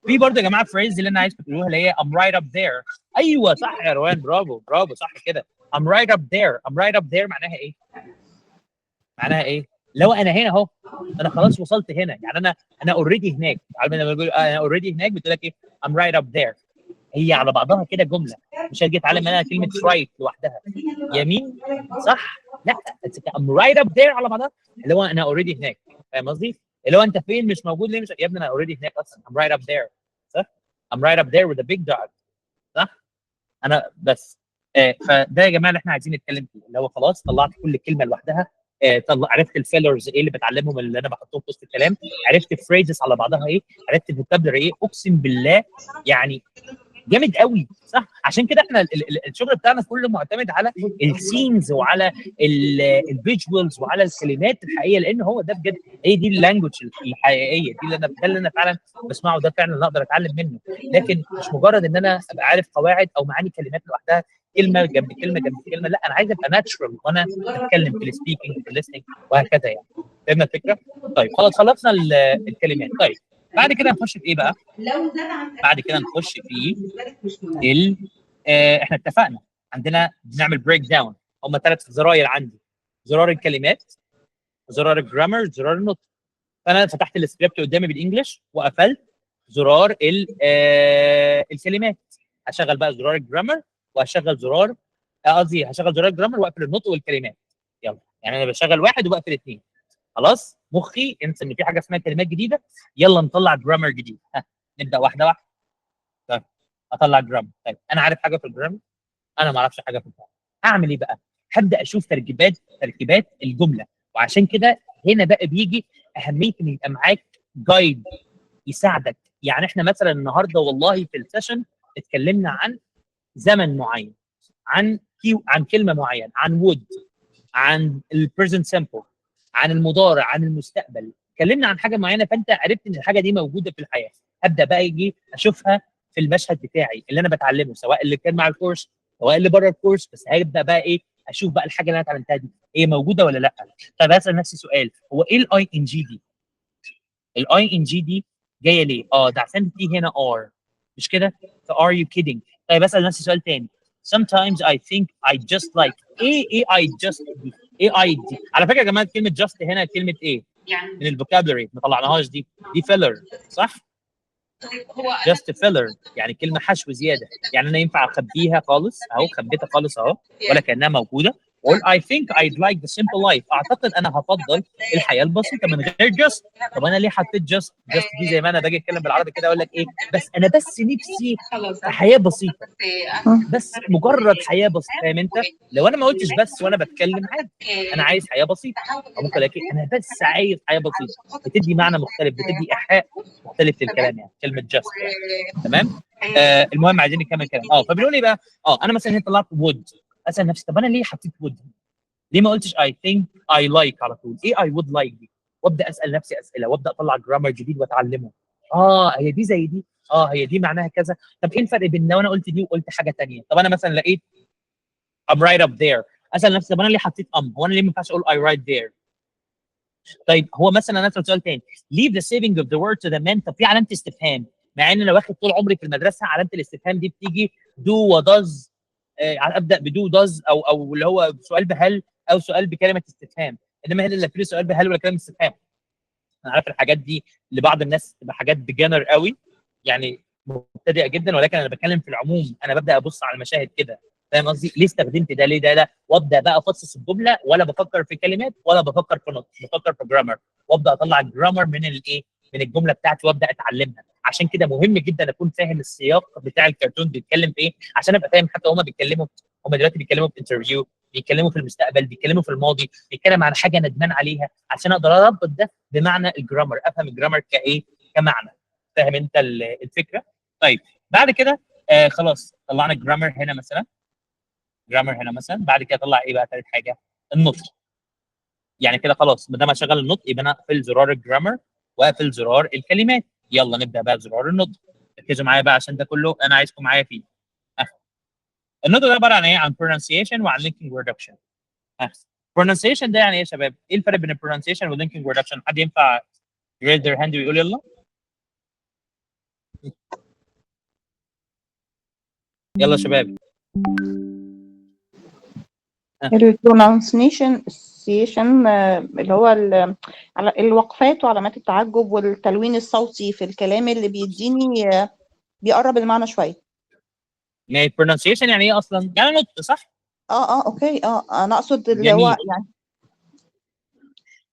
في برضه يا جماعه فريز اللي انا عايز تقولوها اللي هي I'm right up there. ايوه صح يا روان، برافو صح كده. I'm right up there معناها ايه؟ معناها ايه؟ لو انا هنا اهو، انا خلاص وصلت هنا، يعني انا اوريدي هناك. عارف لما بقول انا اوريدي هناك بتقول لك ايه؟ I'm right up there. هي على بعضها كده جمله، مش هاجي اتعلم انا كلمه right لوحدها. يمين صح؟ لا I'm right up there على بعضها اللي هو انا اوريدي هناك. فاهم قصدي؟ اللي هو انت فين مش موجود ليه؟ مش يا ابني انا اوريدي هناك اصلا. I'm right up there صح؟ I'm right up there with a big dog صح؟ انا بس فده يا جماعه اللي احنا عايزين نتكلم فيه، اللي هو خلاص طلعت كل كلمه لوحدها. عرفت الفيلرز ايه اللي بتعلمهم اللي انا بحطهم في وسط الكلام، عرفت فريزز على بعضها ايه، عرفت الفوكابلري ايه. اقسم بالله يعني جامد قوي صح. عشان كده احنا الشغل بتاعنا كله معتمد على السينز وعلى الفيجوالز وعلى الكلمات الحقيقيه، لان هو ده بجد هي دي اللانجوج الحقيقيه، دي اللي انا فعلا بسمعه، ده فعلا اللي اقدر اتعلم منه. لكن مش مجرد ان انا ابقى عارف قواعد او معاني كلمات لوحدها كلمه جنب كلمه جنب كلمه، لا انا عايز ابقى ناتشرال وانا بتكلم في السبيكنج في الليسننج وهكذا يعني. فهمنا الفكره؟ طيب خلاص خلصنا الكلمات. طيب بعد كده نخش في ايه بقى؟ بعد كده نخش في احنا اتفقنا عندنا بنعمل بريك داون. هم 3 زراير عندي: زرار الكلمات، زرار الجرامر، زرار النطق. فانا فتحت السكريبت قدامي بالانجلش وقفلت زرار الكلمات. هشغل بقى زرار الجرامر وهشغل زرار قصدي هشغل زرار الجرامر واقفل النطق والكلمات. يلا يعني انا بشغل واحد وبقفل 2. خلاص مخي انسى ان في حاجه اسمها كلمات جديده، يلا نطلع جرامر جديد. نبدا واحده واحده. طيب اطلع جرامر. طيب انا عارف حاجه في الجرامر؟ انا ما اعرفش حاجه في الجرامر. اعمل ايه بقى؟ هبدا اشوف تركيبات الجمله. وعشان كده هنا بقى بيجي اهميه ان يبقى معاك جايد يساعدك. يعني احنا مثلا النهارده والله في السيشن اتكلمنا عن زمن معين، عن كلمه معينه، عن وود، عن البريزنت سمبل، عن المضارع، عن المستقبل. اتكلمنا عن حاجه معينه فانت عرفت ان الحاجه دي موجوده في الحياه. ابدا بقى يجي اشوفها في المشهد بتاعي اللي انا بتعلمه، سواء اللي كان مع الكورس سواء اللي بره الكورس. بس هبدا بقى ايه؟ اشوف بقى الحاجه اللي انا اتعلمتها دي هي موجوده ولا لا. طب اسال نفسي سؤال: هو ايه الاي ان جي دي؟ الاي ان جي دي جايه ليه؟ ده عشان في هنا ار، مش كده؟ ف are you kidding؟ طيب اسال نفسي سؤال تاني: sometimes I think I just like ايه I just دي؟ ايه I دي؟ على فكره يا جماعه كلمه just هنا كلمه ايه؟ من الفوكابلري ما طلعناهاش، دي فيلر صح؟ just filler يعني كلمه حشو زياده. يعني انا ينفع اخبيها خالص اهو، خبيتها خالص اهو ولا كانها موجوده، واقول I think I'd like the simple life. اعتقد انا هفضل الحياه البسيطه من غير just. طب انا ليه حطيت just دي؟ زي ما انا باجي اتكلم بالعربي كده اقول لك ايه؟ بس انا نفسي في حياه بسيطه، بس مجرد حياه بسيطه. فاهم انت؟ لو انا ما قلتش بس وانا بتكلم عادي انا عايز حياه بسيطه، او ممكن اقول انا بس عايز حياه بسيطه، بتدي معنى مختلف، بتدي ايحاء مختلف للكلام يعني كلمه just يعني. تمام؟ المهم عايزين نكمل كلام. فبيقولوا لي بقى انا مثلا هنا طلعت would. اسال نفسي طب انا ليه حطيت would؟ ليه ما قلتش I think I like على طول؟ ايه I would like دي؟ وابدا اسال نفسي اسئله وابدا اطلع جرامر جديد واتعلمه. هي دي زي دي، هي دي معناها كذا. طب ايه الفرق بين لو انا قلت دي وقلت حاجه ثانيه؟ طب انا مثلا لقيت I'm right up there، اسال نفسي طب انا ليه حطيت هو انا ليه ما ينفعش اقول I right there؟ طيب هو مثلا انا اسال سؤال ثاني: leave the saving of the word to the men. طب في علامه استفهام، مع ان انا واخد طول عمري في المدرسه علامه الاستفهام دي بتيجي do وdoes. ابدا بدو does او اللي هو سؤال بهل او سؤال بكلمه استفهام. انما هنا اللي في سؤال بهل ولا كلام استفهام. انا عارف الحاجات دي لبعض الناس تبقى حاجات بيجنر قوي، يعني مبتدئه جدا، ولكن انا بتكلم في العموم. انا ببدا ابص على المشاهد كده، فاهم قصدي؟ ليه استخدمت ده، ليه ده لا، وابدا بقى افصص الجمله، ولا بفكر في كلمات ولا بفكر في نطق، بفكر في جرامر، وابدا اطلع الجرامر من الايه، من الجمله بتاعتي، وابدا اتعلمها. عشان كده مهم جدا اكون فاهم السياق بتاع الكرتون بيتكلم في ايه، عشان ابقى فاهم. حتى هم دلوقتي بيتكلموا في انترفيو، بيتكلموا في المستقبل، بيتكلموا في الماضي، بيتكلم عن حاجه ندمان عليها، عشان اقدر اربط ده بمعنى الجرامر، افهم الجرامر كايه، كمعنى. فاهم انت الفكره؟ طيب بعد كده خلاص طلعنا الجرامر هنا مثلا، بعد كده اطلع ايه بقى ثالث حاجه؟ النطق. يعني كده خلاص، ما دام اشغل النطق يبقى انا اقفل زرار الجرامر واقفل زرار الكلمات. يلا نبدا بقى بزرار النطق. ركزوا معايا بقى عشان ده كله انا عايزكم معايا فيه. النطق ده عباره عن ايه؟ عن pronunciation وعن linking reduction. pronunciation ده يعني ايه يا شباب؟ ايه الفرق بين pronunciation و linking reduction؟ حد ينفع raise their hand ويقول يلا؟ يلا شباب. البرونانسيشن اللي هو الوقفات وعلامات التعجب والتلوين الصوتي في الكلام اللي بيديني بيقرب المعنى شويه. يعني pronunciation يعني ايه اصلا؟ يعني نطق، صح؟ اوكي. انا اقصد اللي جميل. هو يعني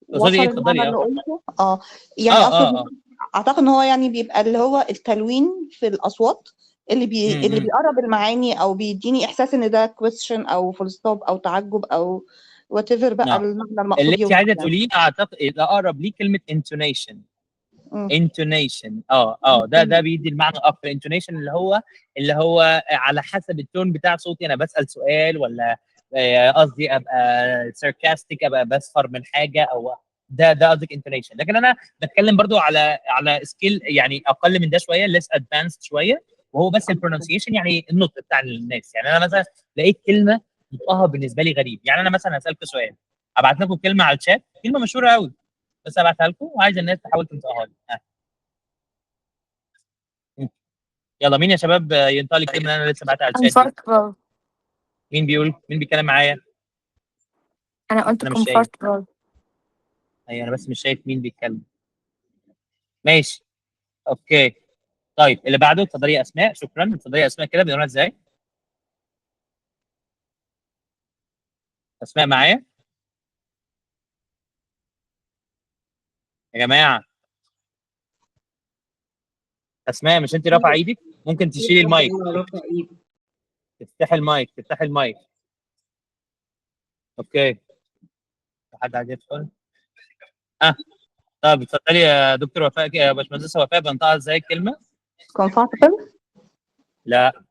تقصدي ايه؟ وصل اتفضلي. المعنى اللي قلته. يعني اقصد اعتقد ان هو يعني بيبقى اللي هو التلوين في الاصوات اللي بيقرب المعاني او بيديني احساس ان ده question او فول ستوب او تعجب او وات ايفر بقى المعنى المقصود. اللي انت عايزه تقوليه اعتقد الاقرب ليه كلمه intonation. ده بيدي المعنى اكتر. intonation اللي هو على حسب التون بتاع صوتي، انا بسال سؤال ولا قصدي ابقى sarcastic، ابقى بسخر من حاجه، او ده قصدك intonation. لكن انا بتكلم برضو على سكيل يعني اقل من ده شويه، less advanced شويه، وهو بس البرونسيشن، يعني النطق بتاع الناس. يعني انا مثلا لقيت كلمه نطقها بالنسبه لي غريب، يعني انا مثلا هسالك سؤال، ابعت لكم كلمه على الشات، كلمه مشهوره قوي، بس ابعتها لكم وعايز الناس تحاول تنطقها لي. يلا مين يا شباب ينطق لي الكلمه اللي انا لسه بعتها على الشات دي؟ مين بيتكلم معايا؟ انا قلت comfortable. ايوه انا بس مش شايف مين بيتكلم. ماشي اوكي. طيب اللي بعده اتفضلي يا اسماء. شكرا. اتفضلي يا اسماء. كده بنقولها ازاي؟ اسماء معايا يا جماعه؟ اسماء مش انت رافعه ايدك؟ ممكن تشيلي المايك. تفتحي المايك. اوكي. حد عايز يدخل؟ طب اتفضلي يا دكتور وفاء، يا باشمهندسه وفاء، بنطقها ازاي الكلمه؟ comfortable. لا.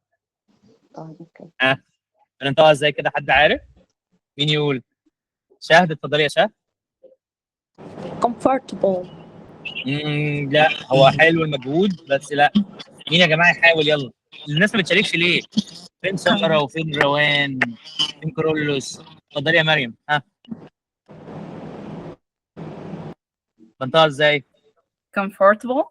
طيب اوكي. بنطقها ازاي كده؟ حد عارف؟ مين يقول؟ شاهد. اتفضلي يا شاهد. comfortable. لا هو حلو المجهود بس لا. مين يا جماعه يحاول؟ يلا. الناس ما بتشاركش ليه؟ فين ساره وفين روان؟ فين كرولوس؟ اتفضلي يا مريم. بنطقها ازاي؟ comfortable.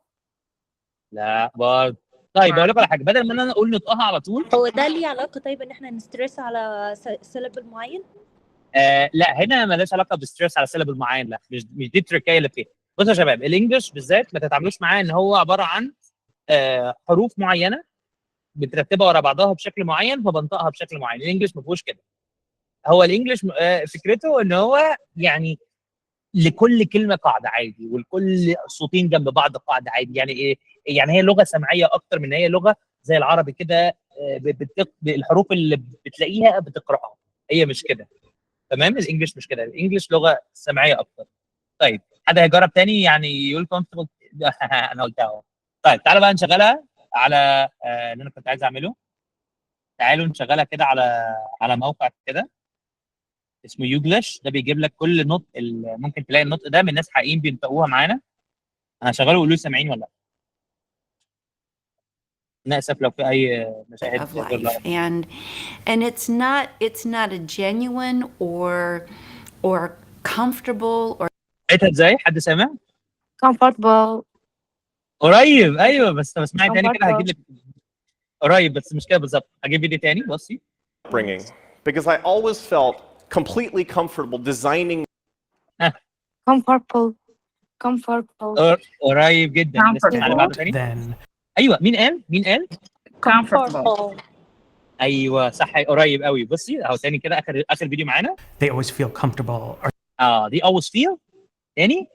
لا برضه. طيب اقول لكم على حاجه، بدل ما انا اقول نطقها على طول. هو ده ليه علاقه طيب ان احنا نستريس على سيلابل معين؟ لا هنا مالهاش علاقه بالستريس على سيلابل معين، لا مش دي التركيه اللي فيها. بصوا يا شباب، الانجليش بالذات ما تتعاملوش معاه ان هو عباره عن حروف معينه مترتبه ورا بعضها بشكل معين فبنطقها بشكل معين. الانجليش ما فيهوش كده. هو الانجليش فكرته ان هو يعني لكل كلمه قاعده عادي، ولكل صوتين جنب بعض قاعده عادي. يعني ايه؟ يعني هي لغه سمعيه اكتر من هي لغه زي العربي كده، الحروف اللي بتلاقيها بتقراها. هي مش كده، تمام؟ الانجليش مش كده، الانجليش لغه سمعيه اكتر. طيب حد هيجرب تاني يعني يقول كومفورتبل؟ انا قلتها اهو. طيب تعالوا بقى نشغلها على اللي انا كنت عايز اعمله. تعالوا نشغلها كده على موقع كده اسمه يوجلش. ده بيجيب لك كل نطق ممكن تلاقي النطق ده من ناس حقيقيين بينطقوها معانا. انا هشغله وقولوا لي سامعين ولا لا. انا اسف لو في اي مشاهد of life, and it's not a genuine or comfortable or. لقيتها ازاي؟ حد سامع؟ comfortable. قريب. ايوه بس اسمعي تاني كده هجيب لك قريب، بس مش كده بالظبط. هجيب فيديو تاني. بصي. Bringing, because I always felt completely comfortable designing. ها comfortable قريب جدا. نسمع اللي بعده comfortable تاني. ايوه مين قال comfortable ايوه صح قريب قوي. بصي اهو تاني كده اخر فيديو معانا. They always feel comfortable or they always feel تاني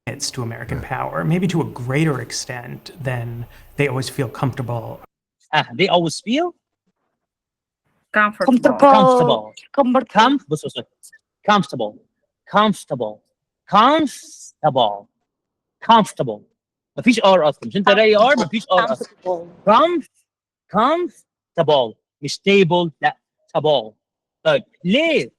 it's to American power, maybe to a greater extent than they always feel comfortable. they always feel comfortable بص comfortable مفيش ار اصلا، مش انت راي ار مفيش ار اصلا. comfortable مش stable، لا table. طيب ليه؟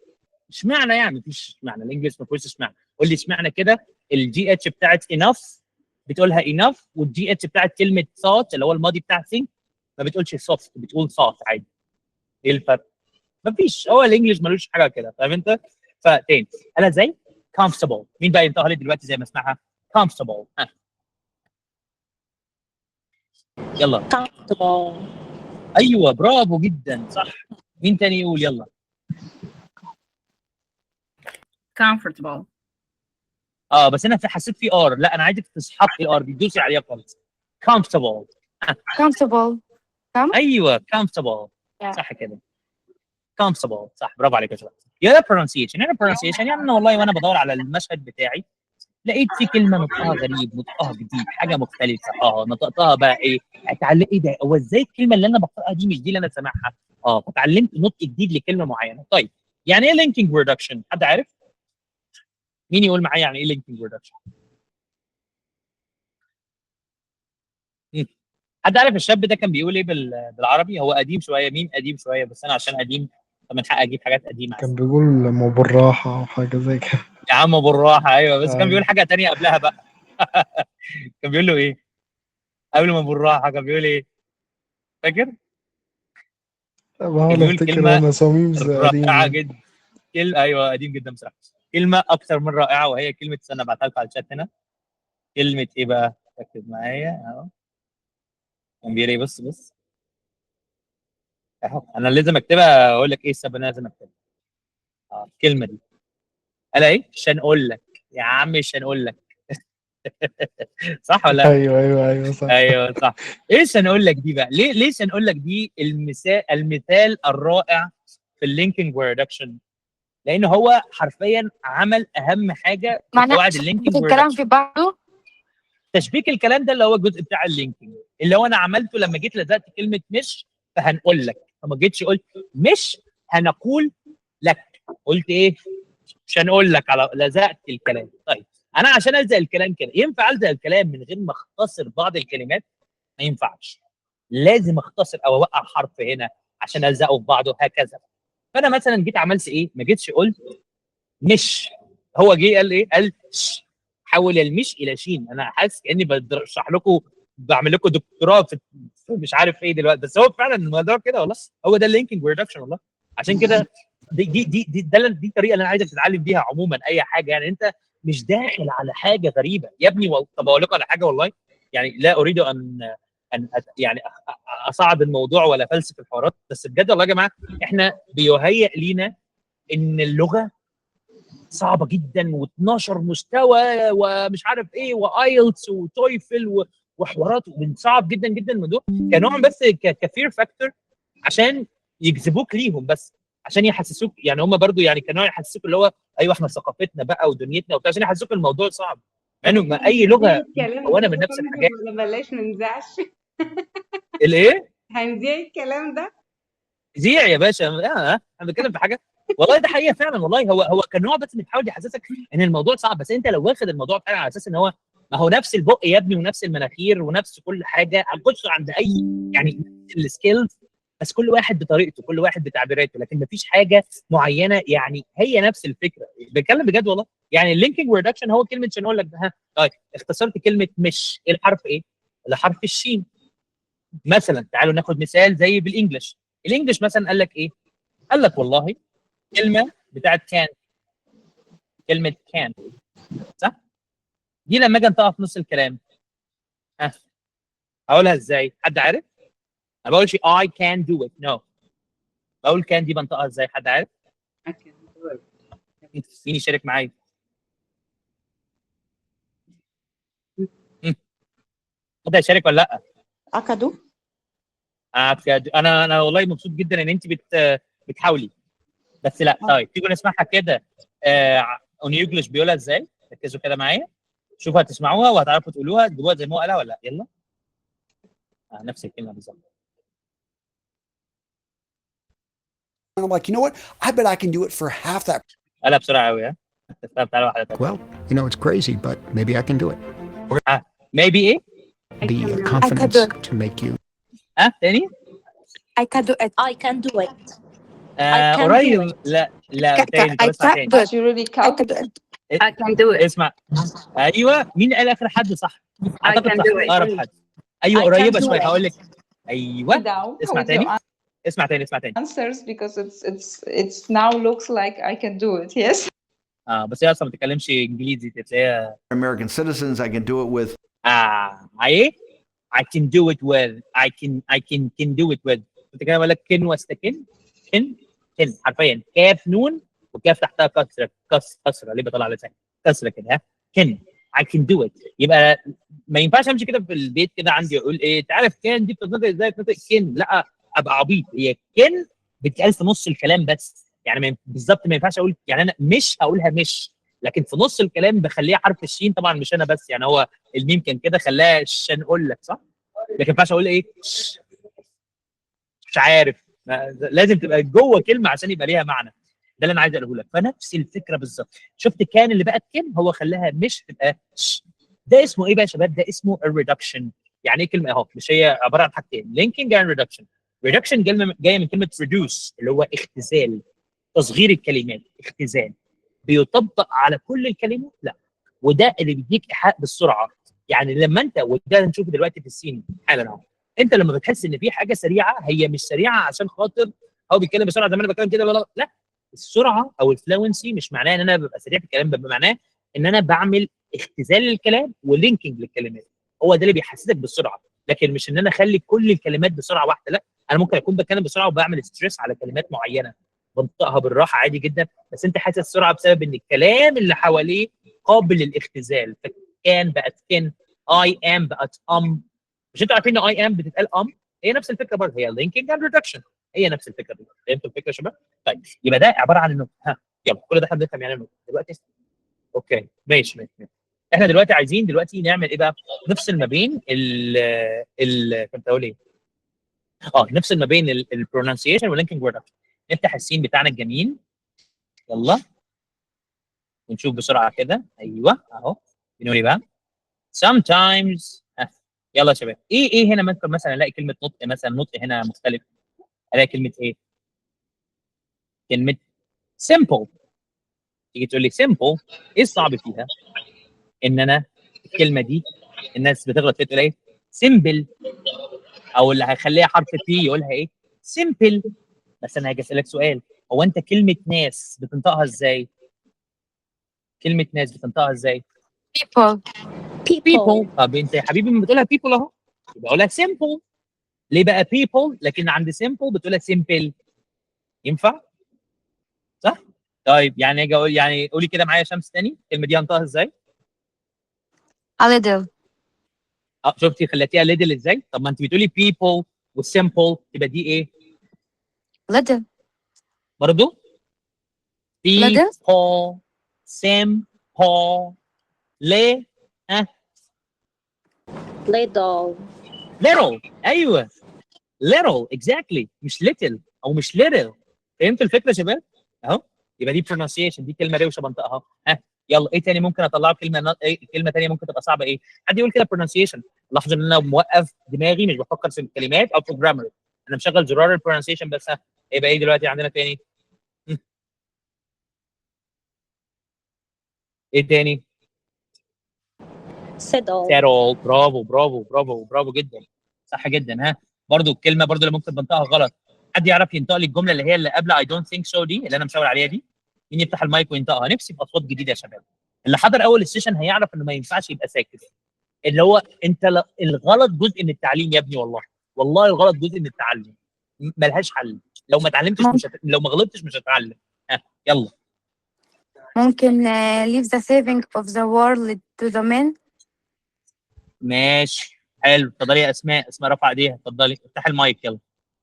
اشمعنى يعني؟ مفيش اشمعنى، الانجليش ما فيهوش اشمعنى. قول لي اشمعنى كده الجي اتش بتاعت enough بتقولها enough، والجي اتش بتاعت كلمه thought اللي هو الماضي بتاع think ما بتقولش soft، بتقول thought عادي. ايه الفرق؟ مفيش، هو الانجليش ملوش حاجه كده، فاهم انت؟ فتاني قالها ازاي؟ comfortable. مين بقى ينطقها لي دلوقتي زي ما اسمعها؟ comfortable. يلا comfortable ايوه برافو جدا صح. مين تاني يقول؟ يلا comfortable بس انا حسيت في ار، لا انا عايزك تسحقي الار دي، دوسي عليها خالص. comfortable ايوه comfortable صح كده comfortable صح، برافو عليك يا شباب. يا pronunciation يعني انا والله وانا بدور على المشهد بتاعي لقيت في كلمه نطقها غريب، نطقها جديد، حاجه مختلفه. نطقتها بقى ايه؟ اتعلم ايه ده؟ هو ازاي الكلمه اللي انا بقراها دي مش دي اللي انا سامعها؟ فتعلمت نطق جديد لكلمه معينه. طيب يعني ايه linking reduction؟ حد عارف؟ مين يقول معايا يعني ايه linking reduction؟ حد عارف الشاب ده كان بيقول ايه بالعربي؟ هو قديم شويه. مين قديم شويه؟ بس انا عشان قديم فمن حقي اجيب حاجات قديمه. كان بيقول ما بالراحة أو حاجة زي كده. يا عم بالراحه ايوه، بس كان بيقول حاجه تانية قبلها بقى. كان بيقول له ايه قبل ما بالراحه؟ كان بيقول ايه فاكر؟ بحاول بيقول أفتكر كلمه أنا صميم قديم رائعه يعني. جدا. ايوه قديم جدا بصراحه. كلمه اكثر من رائعه وهي كلمه، استنى ابعتها لكم على الشات هنا. كلمه ايه بقى؟ ركز معايا اهو. كان بيقول ايه؟ بص اهو، انا لازم اكتبها. اقول لك ايه السبب انا لازم اكتبها؟ الكلمه دي قال ايه؟ عشان اقول لك يا عم، عشان اقول لك. صح ولا لا؟ أيوه صح. ايوه صح. ايه عشان اقول لك دي بقى؟ ليه عشان اقول لك دي المثال الرائع في اللينكينج ريدكشن، لان هو حرفيا عمل اهم حاجه في قواعد اللينكينج الكلام في بعضه. تشبيك الكلام ده اللي هو الجزء بتاع اللينكينج اللي هو انا عملته لما جيت لزقت كلمه مش فهنقول لك، فما جيتش قلت مش هنقول لك، قلت ايه؟ مش هنقول لك، على لزقت الكلام. طيب انا عشان الزق الكلام كده ينفع الزق الكلام من غير ما اختصر بعض الكلمات؟ ما ينفعش، لازم اختصر او اوقع حرف هنا عشان الزقه في بعضه هكذا. فانا مثلا جيت عملت ايه؟ ما جيتش قلت مش، هو جه قال ايه؟ قال ش، حول المش الى شين. انا حاسس كاني بشرح لكم، بعمل لكم دكتوراه في مش عارف ايه دلوقتي، بس هو فعلا الموضوع كده والله. هو ده اللينكينج ريدكشن والله. عشان كده دي الطريقه اللي انا عايزك تتعلم بيها عموما اي حاجه. يعني انت مش داخل على حاجه غريبه يا ابني. طب اقول لكم على حاجه والله، يعني لا اريد ان يعني اصعد الموضوع ولا فلسفه الحوارات، بس بجد والله يا جماعه احنا بيهيئ لينا ان اللغه صعبه جدا و12 مستوى ومش عارف ايه وايلتس وتويفل وحوارات، صعب جدا جدا الموضوع كنوع بس كفير فاكتور عشان يجذبوك ليهم، بس عشان يحسسوك يعني هم برضو يعني كنوع يحسسوك اللي هو ايوه احنا ثقافتنا بقى ودنيتنا وبتاع، عشان يحسسوك الموضوع صعب مع انه اي لغه مكونه من نفس الحاجات. ولا بلاش ننزعش؟ الايه؟ هنذيع الكلام ده؟ زيع يا باشا. انا بتكلم في حاجه والله ده حقيقه فعلا والله. هو كان نوع بس بيحاول يحسسك ان الموضوع صعب، بس انت لو واخد الموضوع فعلا على اساس ان هو ما هو نفس البق يا ابني ونفس المناخير ونفس كل حاجه، هنخش عند اي يعني السكيلز، بس كل واحد بطريقته، كل واحد بتعبيراته، لكن ما فيش حاجه معينه يعني هي نفس الفكره. بتكلم بجد والله. يعني اللينكينج ريدكشن هو كلمه عشان اقول لك ها طيب اختصرت كلمه مش، الحرف ايه؟ الحرف الشين. مثلا تعالوا ناخد مثال زي بالانجلش. الانجليش مثلا قال لك ايه؟ قال لك والله كلمه بتاعت كان، كلمه كان صح؟ دي لما اجي انطقها في نص الكلام هقولها ازاي؟ حد عارف؟ ما بقولش I can do it no، بقول كان دي بنطقها ازاي؟ حد عارف؟ مين يشارك معايا؟ حد هيشارك ولا لا؟ اكادو. انا والله مبسوط جدا ان انت بتحاولي، بس لا. طيب تيجوا نسمعها كده. اون انجلش بيقولها ازاي؟ ركزوا كده معايا، شوفوا هتسمعوها وهتعرفوا تقولوها تجيبوها زي ما هو قالها ولا لا. يلا. نفس الكلمه بالظبط. I'm like, you know what? I bet I can do it for half that. قالها بسرعه قوي. ها تعالى واحده تانية. Well, you know, it's crazy, but maybe I can do it. maybe ايه؟ The confidence to make you. تاني؟ I can do it. I can do it. قريب. لا تاني. طب اسمع تاني. I can do it. اسمع. ايوه، مين قال اخر حد صح؟ اعتقد can صح. do it. اقرب حد. ايوه I can قريبه do شويه. it. هقول لك. ايوه. اسمع تاني. اسمع تاني. answers because it's now looks like I can do it. Yes. بس هي اصلا ما بتتكلمش انجليزي، تلاقيها American citizens, I can do it with. ايه؟ I can do it with. I can do it with. كنت كده بقول لك كن واستكن. كن حرفيا كاف نون وكاف تحتها كسره ليه بطلع لساني كسره كده. ها كن. I can do it. يبقى ما ينفعش امشي كده في البيت كده عندي اقول ايه تعرف كان دي بتتنطق ازاي؟ بتتنطق كن. لا، ابقى عبيط. هي كن بتتقال في نص الكلام بس، يعني بالظبط ما ينفعش اقول، يعني انا مش هقولها مش، لكن في نص الكلام بخليها حرف الشين. طبعا مش انا بس، يعني هو الميم كان كده خلاها عشان اقول لك صح، لكن ما ينفعش اقول ايه مش عارف. لازم تبقى جوه كلمه عشان يبقى ليها معنى. ده اللي انا عايز اقوله لك. فنفس الفكره بالظبط. شفت كان اللي بقت كن هو خلاها مش تبقى ده اسمه ايه بقى يا شباب؟ ده اسمه الريدكشن. يعني ايه كلمه اهو؟ مش هي عباره عن حاجتين، لينكينج اند ريدكشن. ريدكشن جايه من كلمه ريدوس اللي هو اختزال، تصغير الكلمات. اختزال بيطبق على كل الكلمات؟ لا. وده اللي بيديك ايحاء بالسرعه. يعني لما انت، وده هنشوفه دلوقتي في السين حالا اهو، انت لما بتحس ان في حاجه سريعه، هي مش سريعه عشان خاطر هو بيتكلم بسرعه زي ما انا بتكلم كده ولا لا. السرعه او الفلوينسي مش معناه ان انا ببقى سريع في الكلام، بيبقى معناه ان انا بعمل اختزال للكلام ولينكينج للكلمات. هو ده اللي بيحسسك بالسرعه، لكن مش ان انا اخلي كل الكلمات بسرعه واحده. لا، انا ممكن اكون بتكلم بسرعه وبعمل ستريس على كلمات معينه بنطقها بالراحه عادي جدا، بس انت حاسس السرعه بسبب ان الكلام اللي حواليه قابل للاختزال. فكان بقت كن، اي ام بقت مش انتوا عارفين ان اي ام بتتقال هي نفس الفكره برضه، هي لينكينج اند ريدكشن، هي نفس الفكره دي. فهمتوا الفكره يا شباب؟ طيب يبقى ده عباره عن انه يلا كل ده احنا بنفهم يعني النقطه دلوقتي. اوكي ماشي. احنا دلوقتي عايزين نعمل ايه بقى؟ نفصل ما بين كنت اقول ايه؟ نفصل ما بين البرونانسيشن واللينكينج ريدكشن. نفتح السين بتاعنا الجميل. يلا ونشوف بسرعه كده. ايوه اهو. بنقول ايه بقى؟ sometimes. يلا يا شباب، ايه هنا ممكن مثلا الاقي كلمه نطق، مثلا نطق هنا مختلف. الاقي كلمه ايه؟ كلمه simple. تيجي تقول لي simple، ايه الصعب فيها؟ ان انا الكلمه دي الناس بتغلط فيها تقول ايه؟ simple، او اللي هيخليها حرف بي يقولها ايه؟ simple. بس انا هاجي اسالك سؤال، هو انت كلمه ناس بتنطقها ازاي؟ كلمه ناس بتنطقها ازاي؟ people. طب انت يا حبيبي ما بتقولها people اهو، يبقى اقولها simple. ليه بقى people لكن عند simple بتقولها simple؟ ينفع؟ صح؟ طيب يعني اجي اقول، يعني قولي كده معايا شمس تاني، الكلمه دي انطقها ازاي؟ a little. شفتي خليتيها little ازاي؟ طب ما انت بتقولي people والsimple، تبقى دي ايه؟ little. برضه؟ little. people simple. ليه؟ little. ايوه little exactly، مش little او مش little. فهمت الفكره يا شباب؟ اهو. يبقى دي pronunciation، دي كلمه روشه بنطقها. يلا ايه تاني ممكن اطلعه؟ كلمه تانيه ممكن تبقى صعبه ايه؟ حد يقول كده pronunciation. لاحظوا ان انا موقف دماغي، مش بفكر في الكلمات او في الجرامر، انا مشغل زرار البرونسيشن بس. يبقى ايه دلوقتي عندنا تاني؟ ايه تاني؟ settle. برافو جدا، صح جدا. برضو الكلمه برضو اللي ممكن بنطقها غلط. حد يعرف ينطق لي الجمله اللي هي اللي قبل I don't think so دي اللي انا مشاور عليها دي؟ مين يفتح المايك وينطقها؟ نفسي في اصوات جديده يا شباب. اللي حضر اول السيشن هيعرف انه ما ينفعش يبقى ساكت. اللي هو انت الغلط جزء من التعليم يا ابني، والله الغلط جزء من التعلم، ملهاش حل. لو ما اتعلمتش لو ما غلطتش مش هتتعلم. يلا. ممكن leave the saving of the world to the men. ماشي حلو، اتفضلي يا اسماء. اسماء رفع ايديها، اتفضلي افتحي المايك يلا،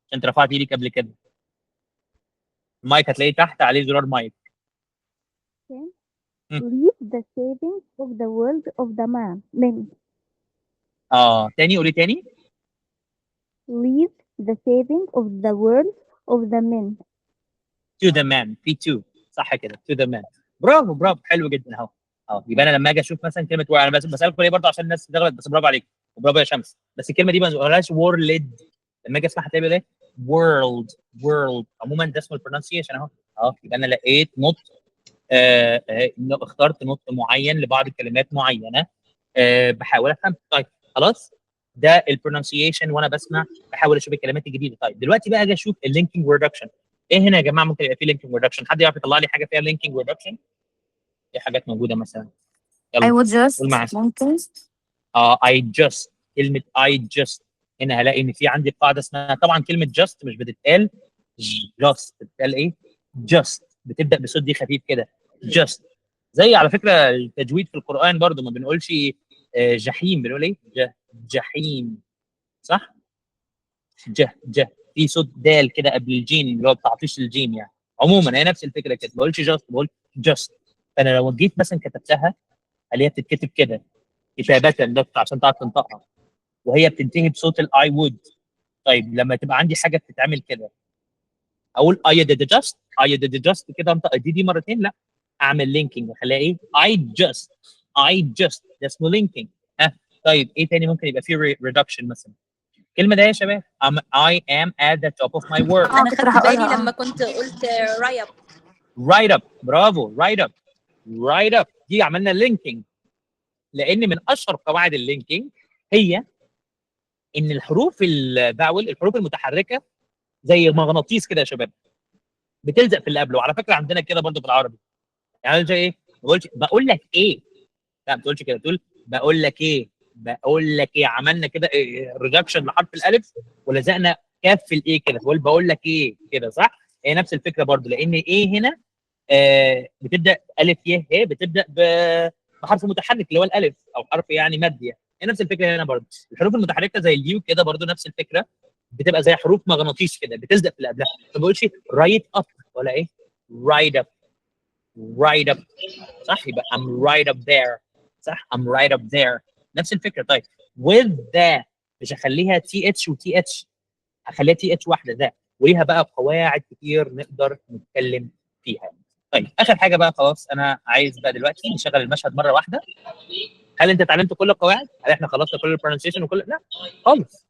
عشان انت رفعت ايدك قبل كده. المايك هتلاقيه تحت عليه زرار مايك. Leave the savings of the world of the men. تاني، قولي تاني. Leave the savings of the world of the men. to the man، في to، صح كده، to the man. برافو برافو، حلو جدا اهو. يبقى انا لما اجي اشوف مثلا كلمه انا بس بسالكم ليه برضه عشان الناس تغلط، بس برافو عليك وبرافو يا شمس. بس الكلمه دي ما نقولهاش وورلد، لما اجي اسمعها هتلاقي ايه؟ world. عموما ده اسمه البرونسيشن اهو. يبقى انا لقيت نطق، اخترت نطق معين لبعض الكلمات معينه، بحاول افهم. طيب خلاص، ده البرونسيشن وانا بسمع بحاول اشوف الكلمات الجديده. طيب دلوقتي بقى اجي اشوف اللينكينج ريدكشن. ايه هنا يا جماعه ممكن يبقى فيه لينكينج ريدكشن؟ حد يعرف يطلع لي حاجه فيها لينكينج ريدكشن؟ ايه حاجات موجوده مثلا؟ I يلا would just قول معايا. ممكن. I just، كلمه I just هنا هلاقي ان في عندي قاعده اسمها، طبعا كلمه just مش بتتقال just، بتتقال ايه؟ just، بتبدا بصوت دي خفيف كده just. زي على فكره التجويد في القران برضو ما بنقولش جحيم، بنقول ايه؟ جحيم، صح؟ في صوت دال كده قبل الجيم اللي هو بتعطيش الجيم يعني. عموما هي نفس الفكره كده، ما بقولش جاست، بقول جاست. فانا لو جيت مثلا كتبتها، اللي هي بتتكتب كده كتابه نقطه عشان تعرف تنطقها، وهي بتنتهي بصوت الاي وود. طيب لما تبقى عندي حاجه بتتعمل كده، اقول اي ديد جاست كده، انطق دي مرتين، لا، اعمل لينكينج اخليها ايه؟ اي جاست، ده اسمه لينكينج. طيب ايه تاني ممكن يبقى فيه ريدكشن مثلا؟ الكلمه ده يا شباب، I am at the top of my world. انا خدت بالي لما كنت قلت right up، برافو، right up دي عملنا لينكينج. لان من اشهر قواعد اللينكينج هي ان الحروف الفاول، الحروف المتحركه زي مغناطيس كده يا شباب، بتلزق في اللي قبله. وعلى فكره عندنا كده برضه في العربي، يعني زي ايه؟ بقول لك ايه، لا ما تقولش كده، تقول بقول لك ايه. عملنا كده ريدكشن لحرف الالف ولزقنا كاف في الايه كده، بقول لك ايه كده، صح؟ هي نفس الفكره برضو، لان ايه هنا بتبدا الف ي بتبدا بحرف متحرك اللي هو الالف، او حرف يعني مادي يعني. هي نفس الفكره هنا برضو. الحروف المتحركه زي اليو كده برضو نفس الفكره، بتبقى زي حروف مغناطيس كده بتلزق في اللي قبلها. ما بقولش رايت اب ولا ايه؟ رايت اب صح؟ يبقى I'm right up there، صح؟ I'm right up there، نفس الفكره. طيب with the مش هخليها تي اتش وتي اتش، هخليها تي اتش واحده ده، وليها بقى قواعد كتير نقدر نتكلم فيها. طيب اخر حاجه بقى، خلاص انا عايز بقى دلوقتي نشغل المشهد مره واحده. هل انت اتعلمت كل القواعد؟ هل احنا خلصنا كل البرونسيشن وكل؟ لا خالص،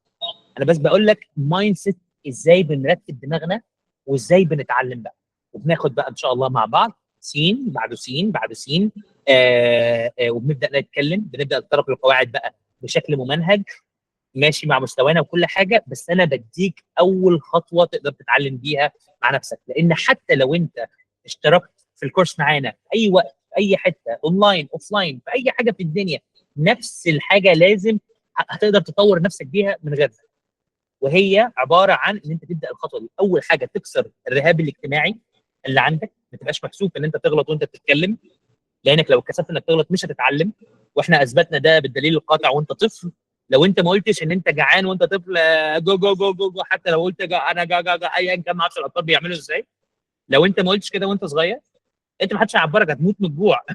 انا بس بقول لك مايند سيت، ازاي بنرتب دماغنا وازاي بنتعلم بقى، وبناخد بقى ان شاء الله مع بعض سين بعد سين بعد سين، وبنبدا نتكلم، بنبدا نتطرق للقواعد بقى بشكل ممنهج ماشي مع مستوانا وكل حاجه. بس انا بديك اول خطوه تقدر تتعلم بيها مع نفسك، لان حتى لو انت اشتركت في الكورس معانا في اي وقت في اي حته، اونلاين اوفلاين، في اي حاجه في الدنيا، نفس الحاجه لازم هتقدر تطور نفسك بيها من غيرها. وهي عباره عن ان انت تبدا الخطوه دي. اول حاجه تكسر الرهاب الاجتماعي اللي عندك، ما تبقاش مكسوف ان انت تغلط وانت بتتكلم، لانك لو اتكسفت انك تغلط مش هتتعلم. واحنا اثبتنا ده بالدليل القاطع وانت طفل. لو انت ما قلتش ان انت جعان وانت طفل جو جو جو جو جو، حتى لو قلت انا جا ايا كان، ما اعرفش الاطفال بيعملوا ازاي، لو انت ما قلتش كده وانت صغير، انت ما حدش هيعبرك، هتموت من الجوع.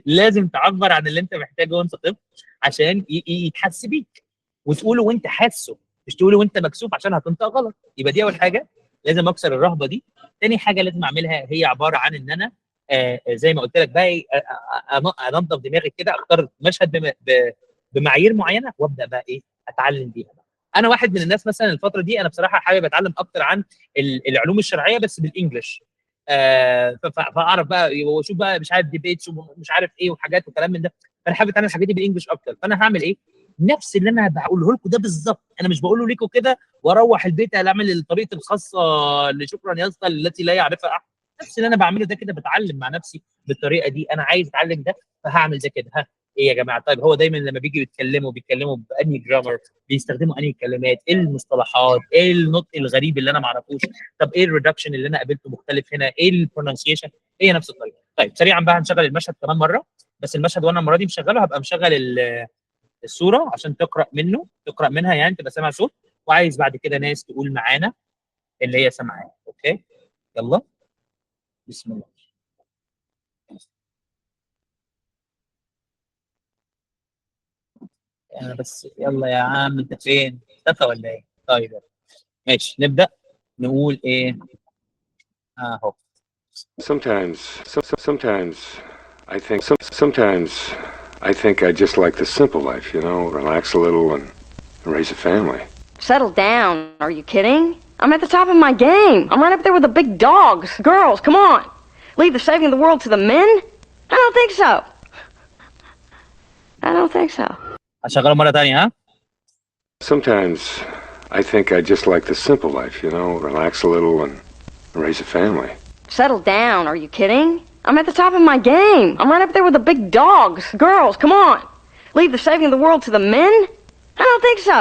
لازم تعبر عن اللي انت محتاجه وانت طفل عشان يتحس بيك وتقوله وانت حاسه، مش تقوله وانت مكسوف عشان هتنطق غلط. يبقى دي اول حاجه، لازم اكسر الرهبه دي. تاني حاجه لازم اعملها هي عباره عن ان انا زي ما قلت لك بقى انظف دماغي كده، اختار مشهد بمعايير معينه وابدا بقى ايه اتعلم بيها بقى. انا واحد من الناس مثلا الفتره دي انا بصراحه حابب اتعلم اكتر عن العلوم الشرعيه بس بالانجلش، فاعرف بقى واشوف بقى مش عارف ديبيتس ومش عارف ايه وحاجات وكلام من ده. فانا حابب اتعلم الحاجات دي بالانجلش اكتر. فانا هعمل ايه؟ نفس اللي انا بقوله لكم ده بالظبط، انا مش بقوله لكم كده واروح البيت اعمل الطريقه الخاصه اللي شكرا يا اسطى التي لا يعرفها احد. نفس اللي انا بعمله ده كده، بتعلم مع نفسي بالطريقه دي. انا عايز اتعلم ده فهعمل ده كده. ها ايه يا جماعه؟ طيب هو دايما لما بيجي بيتكلموا بانهي جرامر، بيستخدموا انهي كلمات، ايه المصطلحات، ايه النطق الغريب اللي انا ما اعرفوش، طب ايه الريدكشن اللي انا قابلته مختلف هنا، ايه البرونسيشن، هي نفس الطريقه. طيب سريعا بقى هنشغل المشهد كمان مره، بس المشهد وانا المره دي مشغله هبقى مشغل الصوره عشان تقرا منها يعني تبقى سامع صوت، وعايز بعد كده ناس تقول معانا اللي هي سامعاه. اوكي يلا بسم الله. انا بس يلا يا عم انت فين؟ اختفى ولا ايه؟ طيب يلا. ماشي نبدا نقول ايه اهو. Sometimes I think I just like the simple life, you know, relax a little and raise a family. Settle down. Are you kidding? I'm at the top of my game. I'm right up there with the big dogs. Girls, come on. Leave the saving of the world to the men? I don't think so. I don't think so. هشغله مره ثانيه ها. Sometimes I think I just like the simple life, you know, relax a little and raise a family. Settle down. Are you kidding? I'm at the top of my game. I'm right up there with the big dogs. Girls, come on. Leave the saving of the world to the men? I don't think so.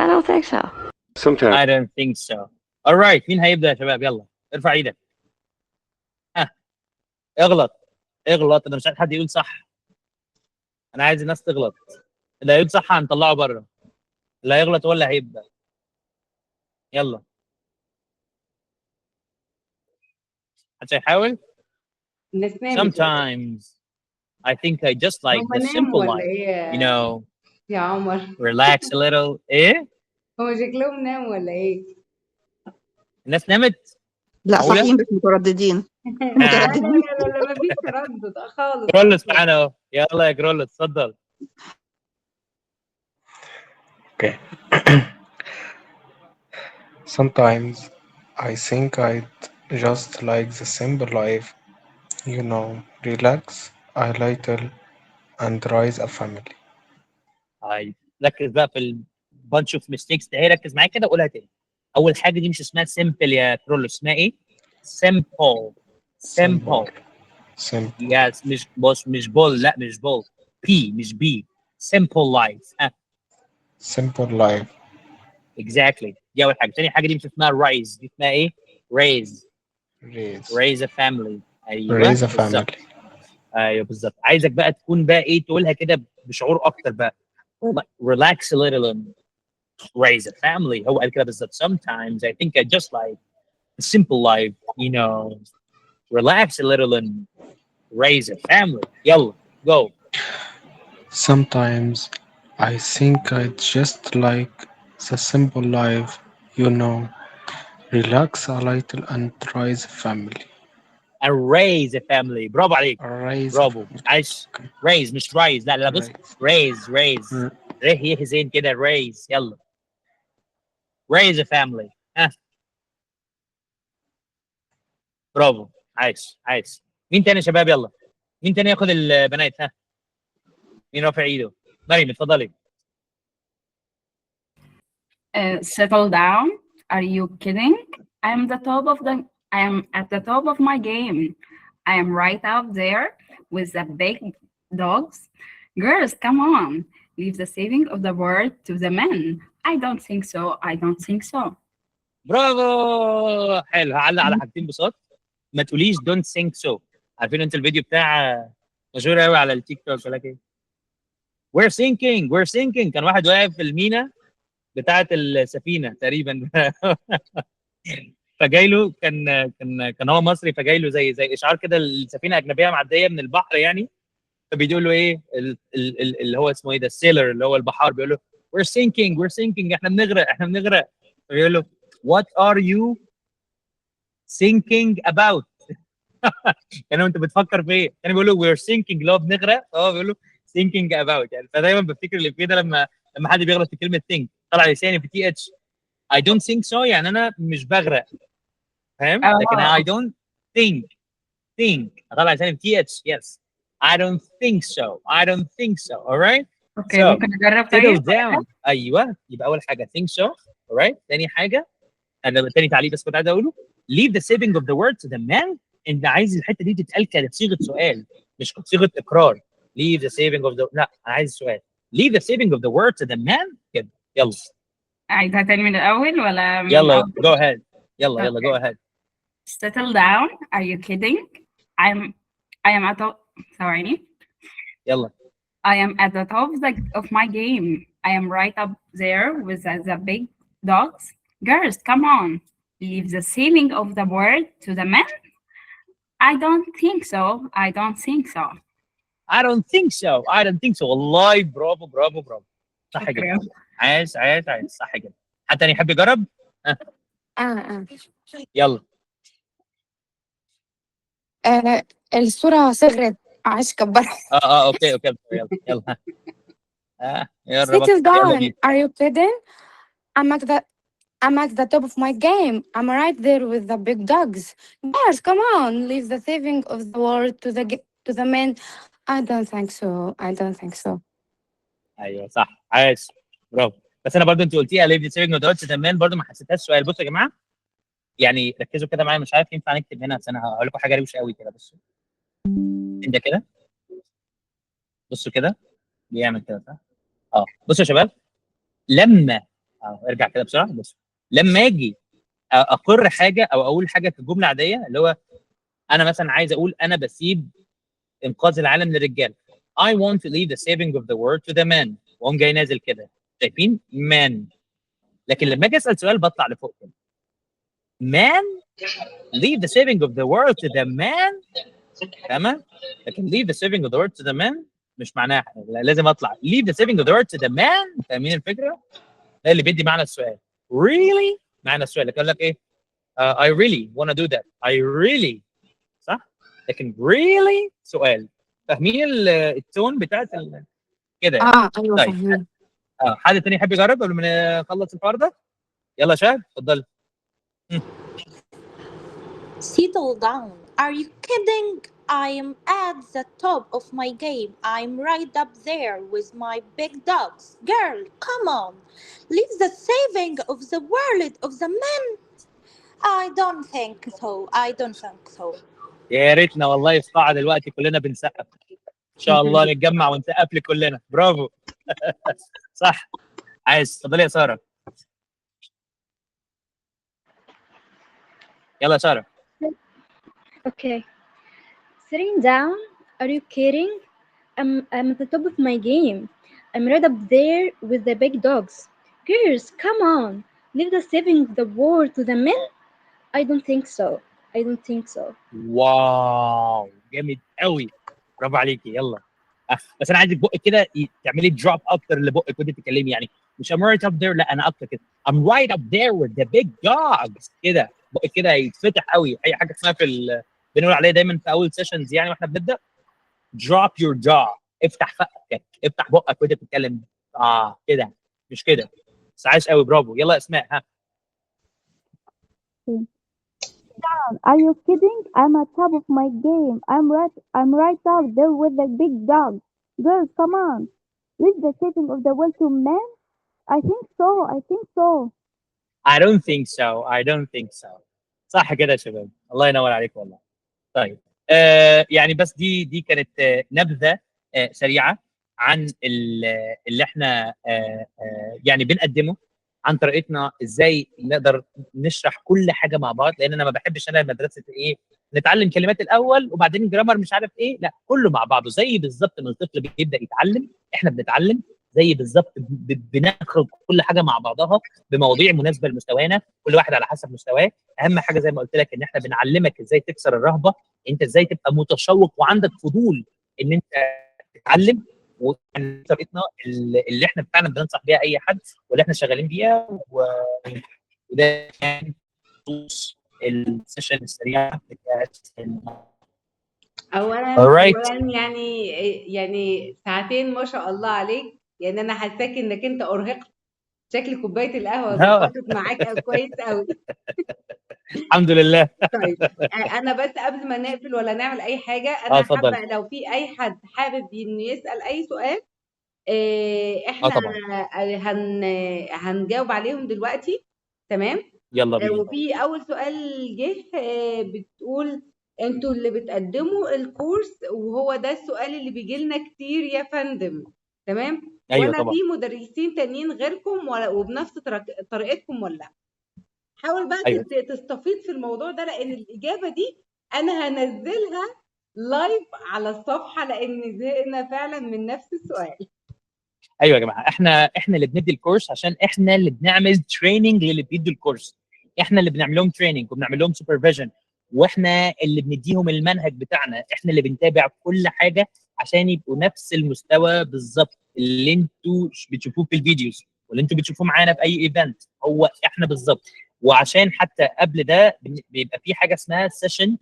I don't think so. Sometimes I don't think so. Alright مين هيبدا يا شباب؟ يلا ارفع ايدك. ها اغلط انا مش عايز حد يقول صح. انا عايز الناس تغلط. اللي هيقول صح هنطلعه بره. اللي هيغلط هو اللي هيبدا. يلا. حد هيحاول؟ الناس نامت. Sometimes I think I just like هم the ناموا simple ولا life. ايه You know, يا عمر؟ relax a little. ايه؟ هم شكلهم ناموا ولا ايه؟ الناس نامت؟ لا معقولة؟ صاحيين بس مترددين. لا لا لا لا مفيش تردد خالص. كرولوس معانا اهو. يلا يا كرولوس اتفضل. Okay. Sometimes I think I'd just like the simple life, you know, relax a little and raise a family. طيب ركز بقى في البانش اوف ميستيكس ده، ركز معايا كده وقولها تاني. اول حاجه دي مش اسمها سيمبل يا كرولوس، اسمها ايه؟ سيمبل. يس مش بص مش بول، لا مش بول، بي مش بي. سيمبل لايف. Simple life. اكزاكتلي دي اول حاجه. تاني حاجه دي مش اسمها رايز، دي اسمها ايه؟ ريز. ريز ا فاميلي. ايوه Raise a بالظبط. family. ايوه بالظبط. عايزك بقى تكون بقى ايه، تقولها كده بشعور اكتر بقى. relax a little and raise a family. هو قال كده بالظبط. Sometimes I think I just like a simple life, you know, relax a little and raise a family. يلا go. Sometimes I think I'd just like the simple life, you know, relax a little and raise a family. and raise a family. برافو عليك. برافو. عايش. raise مش rise. لا لا بص. raise ره يه زين كده. raise. يلا. raise a family. برافو. عايش. مين تاني يا شباب؟ يلا. مين تاني ياخد البنات؟ مين رافع ايده؟ مريم اتفضلي. Settle down. Are you kidding? I am at the top of my game. I am right out there with the big dogs. Girls, come on. Leave the saving of the world to the men. I don't think so. برافو. حلو. هعلق على حاجتين بصوت. ما تقوليش don't think so. عارفين انت الفيديو بتاع مشهور قوي على التيك توك ولا ايه؟ we're sinking. كان واحد واقف في المينا بتاعه السفينه تقريبا. فجاي له كان هو مصري، فجاي له زي اشعار كده السفينه اجنبيه معديه من البحر يعني. فبيقول له ايه اللي هو اسمه ايه ده، السيلر اللي هو البحار، بيقول له we're sinking احنا بنغرق. فبيقول له what are you thinking about؟ يعني انت بتفكر في ايه؟ يعني بيقول له we're sinking اللي هو بنغرق، فهو بيقول له thinking about. يعني فدايما بفتكر الإفيه ده لما حد بيغلط في كلمه think طلع لساني في تي اتش. I don't think so يعني انا مش بغرق، فاهم؟ لكن I don't think طلع لساني في تي اتش. yes I don't think so. alright. اوكي ممكن نجرب settle طيب؟ down. ايوه يبقى اول حاجه think so. alright. تاني حاجه تاني تعليق بس كنت عايز اقوله leave the saving of the word to the man. انت عايز الحته دي تتقال كصيغه سؤال مش كصيغه اقرار. leave the saving of the لا انا عايز السؤال leave the saving of the word to the man كده. يلا عايزها تاني من الأول ولا من يلا الأول؟ go ahead. يلا go ahead. Settle down. Are you kidding? I am at ثواني. يلا I am at the top of my game. I am right up there with the big dogs. Girls, come on. Leave the saving of the world to the men? I don't think so. I don't think so. I don't think so. I don't think so. والله برافو برافو برافو. صح جدا. شكرا. عايز صح جدا. حد تاني يحب يجرب؟ يلا. الصورة صغرت عايز كبرها. اوكي يلا يلا. يا Settle يلا down. بينا. Are you kidding? I'm at the top of my game. I'm right there with the big dogs. Guys, come on. Leave the saving of the world to the men. I don't think so. I don't think so. ايوه صح عايز برافو. بس انا برضو انت قلتيها ليه دي سيفنج ودلوقتي زمان برضو ما حسيتهاش سؤال. بصوا يا جماعه يعني ركزوا كده معايا. مش عارف ينفع نكتب هنا بس انا هقول لكم حاجه روشه قوي كده. بصوا انت كده. بصوا كده بيعمل كده صح؟ بصوا يا شباب لما ارجع كده بسرعه. بصوا لما اجي اقر حاجه او اقول حاجه في جمله عاديه اللي هو انا مثلا عايز اقول انا بسيب انقاذ العالم للرجال. I want to leave the saving of the world to the men. واقوم جاي نازل كده شايفين men. لكن لما اجي اسال سؤال بطلع لفوق كده. Man leave the saving of the world to the man. تمام. لكن leave the saving of the world to the men مش معناها لازم اطلع leave the saving of the world to the man. فاهمين الفكره؟ ده اللي بيدي معنى السؤال. Really معنى السؤال. لكن يقول لك ايه I really want to do that. I really صح. لكن really سؤال. فاهمين التون بتاعت كده يعني. ايوه طيب فاهمين. حد تاني يحب يجرب قبل ما نخلص الحوار ده؟ يلا شاهد اتفضل. Settle down. Are you kidding? I am at the top of my game. I'm right up there with my big dogs. Girl, come on. Leave the saving of the world of the men. I don't think so. I don't think so. يا ريتنا والله في قاعه دلوقتي كلنا بنسقف. ان شاء الله نتجمع ونسقف لك كلنا. برافو. صح. عايز اتفضلي يا ساره. يلا يا ساره. Okay. Sitting down? Are you kidding? I'm at the top of my game. I'm right up there with the big dogs. Girls, come on. Leave the saving of the world to the men? I don't think so. I don't think so. واو جامد قوي. برافو عليكي. يلا بس انا عايزك بقك كده تعملي دروب اكتر لبقك وانت بتتكلمي. يعني مش I'm right up there. لا انا اكتر كده I'm right up there with the big dogs. كده بقك كده يتفتح قوي. اي حاجه اسمها في بنقول عليها دايما في اول سيشنز يعني واحنا بنبدا drop your jaw. افتح فقك افتح بقك وانت بتتكلم. كده مش كده. بس عايش قوي. برافو. يلا اسماء. ها. Are you kidding? I'm at top of my game. I'm right up there with the big dogs. Girls, come on. Leave the saving of the world to men? I think so. I think so. I don't think so. I don't think so. صح كده يا شباب. الله ينور عليك والله. طيب يعني بس دي كانت نبذه سريعه عن اللي احنا يعني بنقدمه عن طريقتنا ازاي نقدر نشرح كل حاجه مع بعض. لان انا ما بحبش انا مدرسه ايه نتعلم كلمات الاول وبعدين جرامر مش عارف ايه. لا كله مع بعضه زي بالظبط ما الطفل بيبدا يتعلم. احنا بنتعلم زي بالظبط بناخد كل حاجه مع بعضها بمواضيع مناسبه لمستوانا. كل واحد على حسب مستواه. اهم حاجه زي ما قلت لك ان احنا بنعلمك ازاي تكسر الرهبه. انت ازاي تبقى متشوق وعندك فضول ان انت تتعلم. وطريقتنا اللي احنا فعلا بننصح بيها اي حد واللي احنا شغالين بيها. وده كان السيشن السريعه بتاعت اولا يعني ساعتين ما شاء الله عليك. يعني انا حاساك انك انت ارهقت. شكل كوبايه القهوه ظبطت معاك كويس قوي. الحمد لله. طيب انا بس قبل ما نقفل ولا نعمل اي حاجه انا حابه لو في اي حد حابب انه يسال اي سؤال احنا هنجاوب عليهم دلوقتي. تمام. يلا بينا. وفي اول سؤال جه بتقول انتوا اللي بتقدموا الكورس وهو ده السؤال اللي بيجي لنا كتير يا فندم. تمام. أيوة ولا طبعا. في مدرسين تانيين غيركم وبنفس طريقتكم ولا؟ حاول بقى أيوة. تستفيد في الموضوع ده لان الاجابه دي انا هنزلها لايف على الصفحة لأن زهقنا فعلا من نفس السؤال. ايوه يا جماعه، احنا اللي بندي الكورس عشان احنا اللي بنعمل تريننج للي بيدوا الكورس. احنا اللي بنعمل لهم تريننج وبنعمل لهم سوبرفيجن، واحنا اللي بنديهم المنهج بتاعنا. احنا اللي بنتابع كل حاجه عشان يبقوا نفس المستوى بالظبط اللي انتوا بتشوفوه في الفيديوز واللي انتوا بتشوفوه معانا في اي ايفنت، هو احنا بالظبط. وعشان حتى قبل ده بيبقى في حاجه اسمها سيشن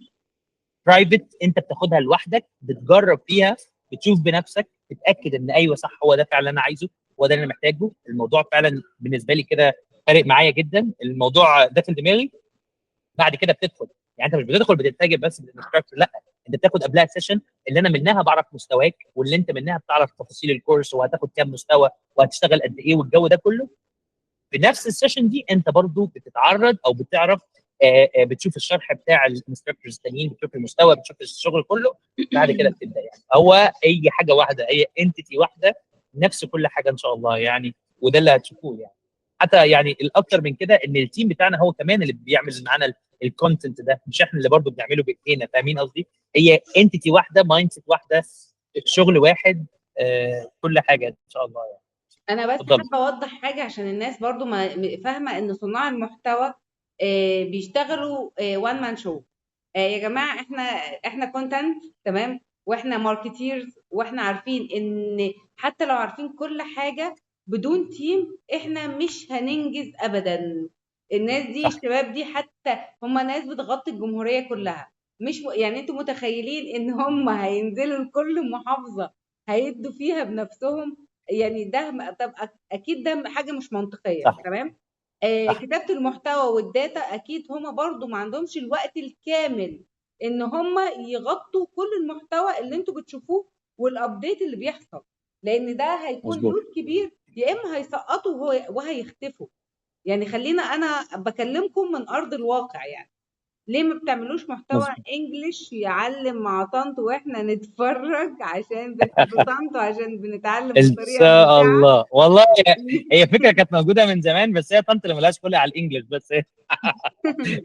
برايفت، انت بتاخدها لوحدك، بتجرب فيها، بتشوف بنفسك، تتاكد ان ايوه صح، هو ده فعلا انا عايزه، هو ده اللي انا محتاجه. الموضوع فعلا بالنسبه لي كده فارق معايا جدا، الموضوع ده في دماغي. بعد كده بتدخل، يعني انت مش بتدخل بتتفاجئ بس بالانستراكتور، لا، انت بتاخد قبلها سيشن اللي انا منها بعرف مستواك، واللي انت منها بتعرف تفاصيل الكورس وهتاخد كام مستوى وهتشتغل قد ايه والجو ده كله. في نفس السيشن دي انت برضو بتتعرض او بتعرف بتشوف الشرح بتاع الانستراكتورز التانيين، بتشوف المستوى، بتشوف الشغل كله. بعد كده بتبدا، يعني هو اي حاجه واحده، اي انتيتي واحده، نفس كل حاجه ان شاء الله يعني. وده اللي هتشوفوه يعني. حتى يعني الاكتر من كده ان التيم بتاعنا هو كمان اللي بيعمل معانا الكونتنت ده، مش احنا اللي برضو بنعمله بايدينا، فاهمين قصدي؟ هي انتيتي واحده، مايند سيت واحده، شغل واحد، كل حاجه ان شاء الله يعني. انا بس اتفضل. حابه اوضح حاجه عشان الناس برضو ما فاهمه ان صناع المحتوى بيشتغلوا وان مان شو. يا جماعه احنا كونتنت، تمام، واحنا ماركتيرز، واحنا عارفين ان حتى لو عارفين كل حاجه بدون تيم احنا مش هننجز ابدا. الناس دي، الشباب دي حتى هم ناس بتغطي الجمهوريه كلها، مش يعني انتوا متخيلين ان هم هينزلوا لكل محافظه هيدوا فيها بنفسهم؟ يعني ده طب اكيد ده حاجه مش منطقيه. صح. تمام. كتابه المحتوى والداتا اكيد هما برضو ما عندهمش الوقت الكامل ان هما يغطوا كل المحتوى اللي انتوا بتشوفوه والابديت اللي بيحصل، لان ده هيكون مظبوط. لود كبير، يا اما هيسقطوا وهيختفوا. يعني خلينا انا بكلمكم من ارض الواقع، يعني ليه ما بتعملوش محتوى مظبوط. انجليش يعلم مع طنط واحنا نتفرج عشان بنحب طنط وعشان بنتعلم ان بطريقه شاء ممتعه؟ الله. والله هي فكره كانت موجوده من زمان، بس هي طنط اللي ملهاش خلق على الانجليش بس.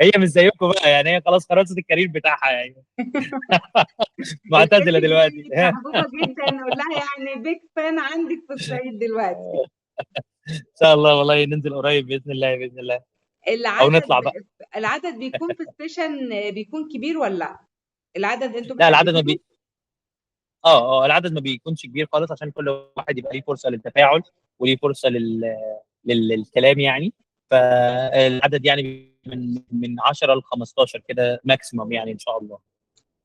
هي مش زيكم بقى، يعني هي خلاص خلصت الكارير بتاعها يعني. معتزله الست دلوقتي. دي محبوبه جدا، نقول لها يعني بيج فان عندك في الصعيد دلوقتي. ان شاء الله والله ننزل قريب باذن الله، باذن الله، او نطلع بقى. العدد بيكون في السيشن بيكون كبير ولا لا؟ العدد انتوا لا العدد ما بتحددوه؟ العدد ما بيكونش كبير خالص، عشان كل واحد يبقى ليه فرصه للتفاعل وليه فرصه للكلام يعني. فالعدد يعني من 10 ل 15 كده ماكسيموم يعني ان شاء الله.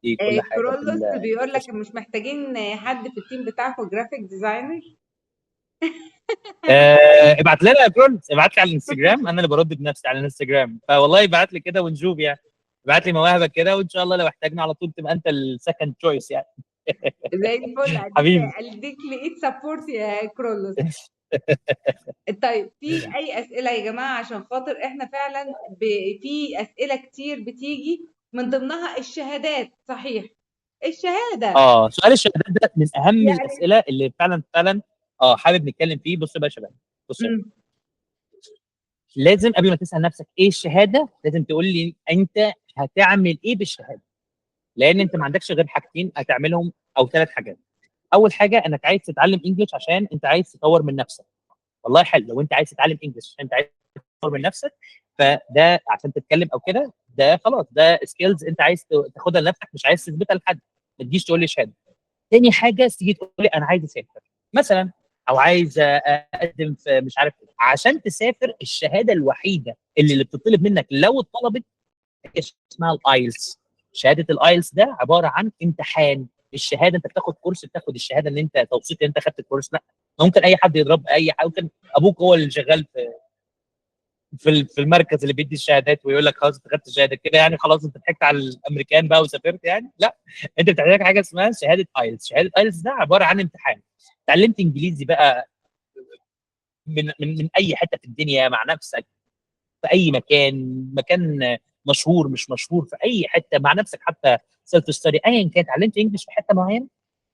دي كل حاجه في كرولوس بيقول لك السيشن. مش محتاجين حد في التيم بتاعكم جرافيك ديزاينر؟ ابعت لنا يا كرول، ابعت لي على الانستجرام، انا اللي برد بنفسي على الانستجرام، فوالله ابعت لي كده ونشوف يعني. ابعت لي مواهبك كده وان شاء الله لو احتاجنا على طول تبقى انت السكند تشويس يعني. زي الفل. حبيبي. اديك لقيت سبورت يا كرولوس. طيب في اي اسئله يا جماعه؟ عشان خاطر احنا فعلا في اسئله كتير بتيجي من ضمنها الشهادات. صحيح، الشهاده سؤال الشهادات ده من اهم يعني الاسئله اللي فعلا حابب نتكلم فيه. بص بقى يا شباب، بص يا شباب. لازم قبل ما تسال نفسك ايه الشهاده، لازم تقول لي انت هتعمل ايه بالشهاده. لان انت ما عندكش غير حاجتين هتعملهم او 3 حاجات. اول حاجه انك عايز تتعلم انجلش عشان انت عايز تطور من نفسك. والله حلو لو انت عايز تتعلم انجلش عشان انت عايز تطور من نفسك، فده عشان تتكلم او كده، ده خلاص، ده سكيلز انت عايز تاخدها لنفسك، مش عايز تثبتها لحد. ما تجيش تقول لي شهاده. تاني حاجه تيجي تقول لي انا عايز اسافر مثلا، او عايز اقدم في مش عارف إيه. عشان تسافر الشهاده الوحيده اللي بتطلب منك لو اتطلبت اسمها الايلتس. شهاده الايلتس ده عباره عن امتحان، مش شهاده انت بتاخد كورس بتاخد الشهاده ان انت توثيق ان انت خدت الكورس، لا. ممكن اي حد يضرب اي حاجه، ممكن ابوك هو اللي شغال في المركز اللي بيدي الشهادات ويقول لك خلاص انت خدت الشهاده كده، يعني خلاص انت ضحكت على الامريكان بقى وسافرت يعني. لا، انت بتحتاج حاجه اسمها شهاده ايلتس. شهاده ايلتس ده عباره عن امتحان. اتعلمت انجليزي بقى من اي حته في الدنيا مع نفسك، في اي مكان مشهور مش مشهور، في اي حته مع نفسك، حتى سيلف ستادي ايا كان. اتعلمت انجلش في حته معينه،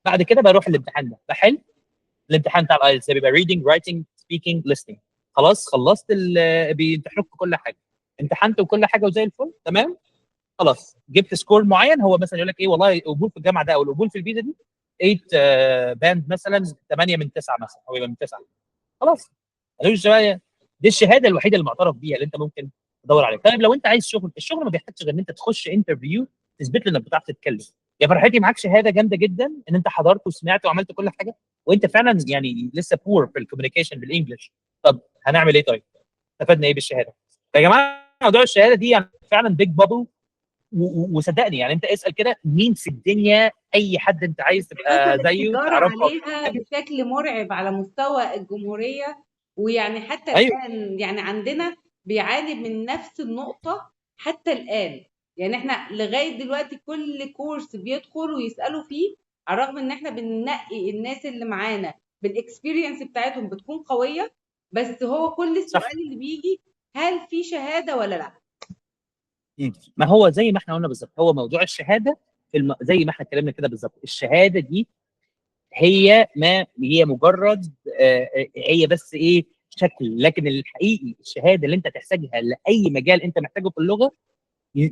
بعد كده بروح الامتحان ده بحل الامتحان بتاع الايلتس. ده بيبقى ريدنج رايتنج سبيكينج listening. خلاص خلصت بيمتحنوك في كل حاجه، امتحنت وكل حاجه وزي الفل تمام. خلاص جبت سكور معين، هو مثلا يقول لك ايه والله القبول في الجامعه ده او القبول في الفيزا دي 8 باند مثلا 8 من 9 مثلا، او يبقى من 9. خلاص ملوش بقى، دي الشهاده الوحيده المعترف بيها اللي انت ممكن تدور عليها. طيب لو انت عايز شغل، الشغل ما بيحتاجش غير ان انت تخش انترفيو تثبت له انك بتعرف تتكلم. يا فرحتي معاك شهاده جامده جدا ان انت حضرت وسمعت وعملت كل حاجه، وانت فعلا يعني لسه بور في الكوميونيكيشن بالانجلش. طب هنعمل ايه طيب؟ استفدنا ايه بالشهاده؟ يا جماعه موضوع الشهاده دي يعني فعلا بيج بابل، وصدقني يعني انت اسال كده مين في الدنيا، اي حد انت عايز تبقى حصل زيه اتجار تعرفه. عليها بشكل مرعب على مستوى الجمهورية، ويعني حتى ايوه الآن يعني عندنا بيعاني من نفس النقطة حتى الآن. يعني احنا لغاية دلوقتي كل كورس بيدخل ويسألوا فيه، على الرغم ان احنا بننقي الناس اللي معانا بالاكسبيرينس بتاعتهم بتكون قوية، بس هو كل صح. السؤال اللي بيجي هل في شهادة ولا لا؟ ما هو زي ما احنا قلنا بالظبط، هو موضوع الشهاده زي ما احنا اتكلمنا كده بالظبط. الشهاده دي هي مجرد هي بس ايه شكل، لكن الحقيقي الشهاده اللي انت تحتاجها لاي مجال انت محتاجه في اللغه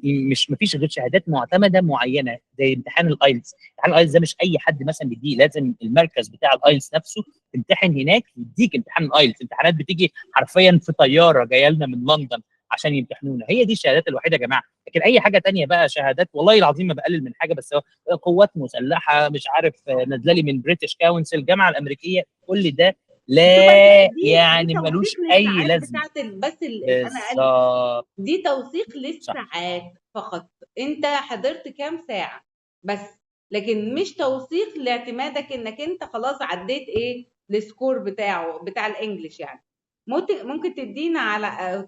مش مفيش غير شهادات معتمده معينه زي امتحان الايلتس. امتحان الايلتس ده مش اي حد مثلا بيديه، لازم المركز بتاع الايلتس نفسه تمتحن هناك يديك امتحان الايلتس. امتحانات بتيجي حرفيا في طياره جايه لنا من لندن عشان يمتحنونا. هي دي الشهادات الوحيده يا جماعه. لكن اي حاجه تانية بقى شهادات، والله العظيم ما بقلل من حاجه، بس قوات مسلحه مش عارف نازله لي من بريتش كونسل الجامعه الامريكيه، كل ده لا يعني ملوش توثيق اي للساعات لازمه. بتاعت انا بالظبط. دي توثيق صح. للساعات فقط، انت حضرت كام ساعة بس، لكن مش توثيق لاعتمادك انك انت خلاص عديت ايه السكور بتاع الانجليش. يعني ممكن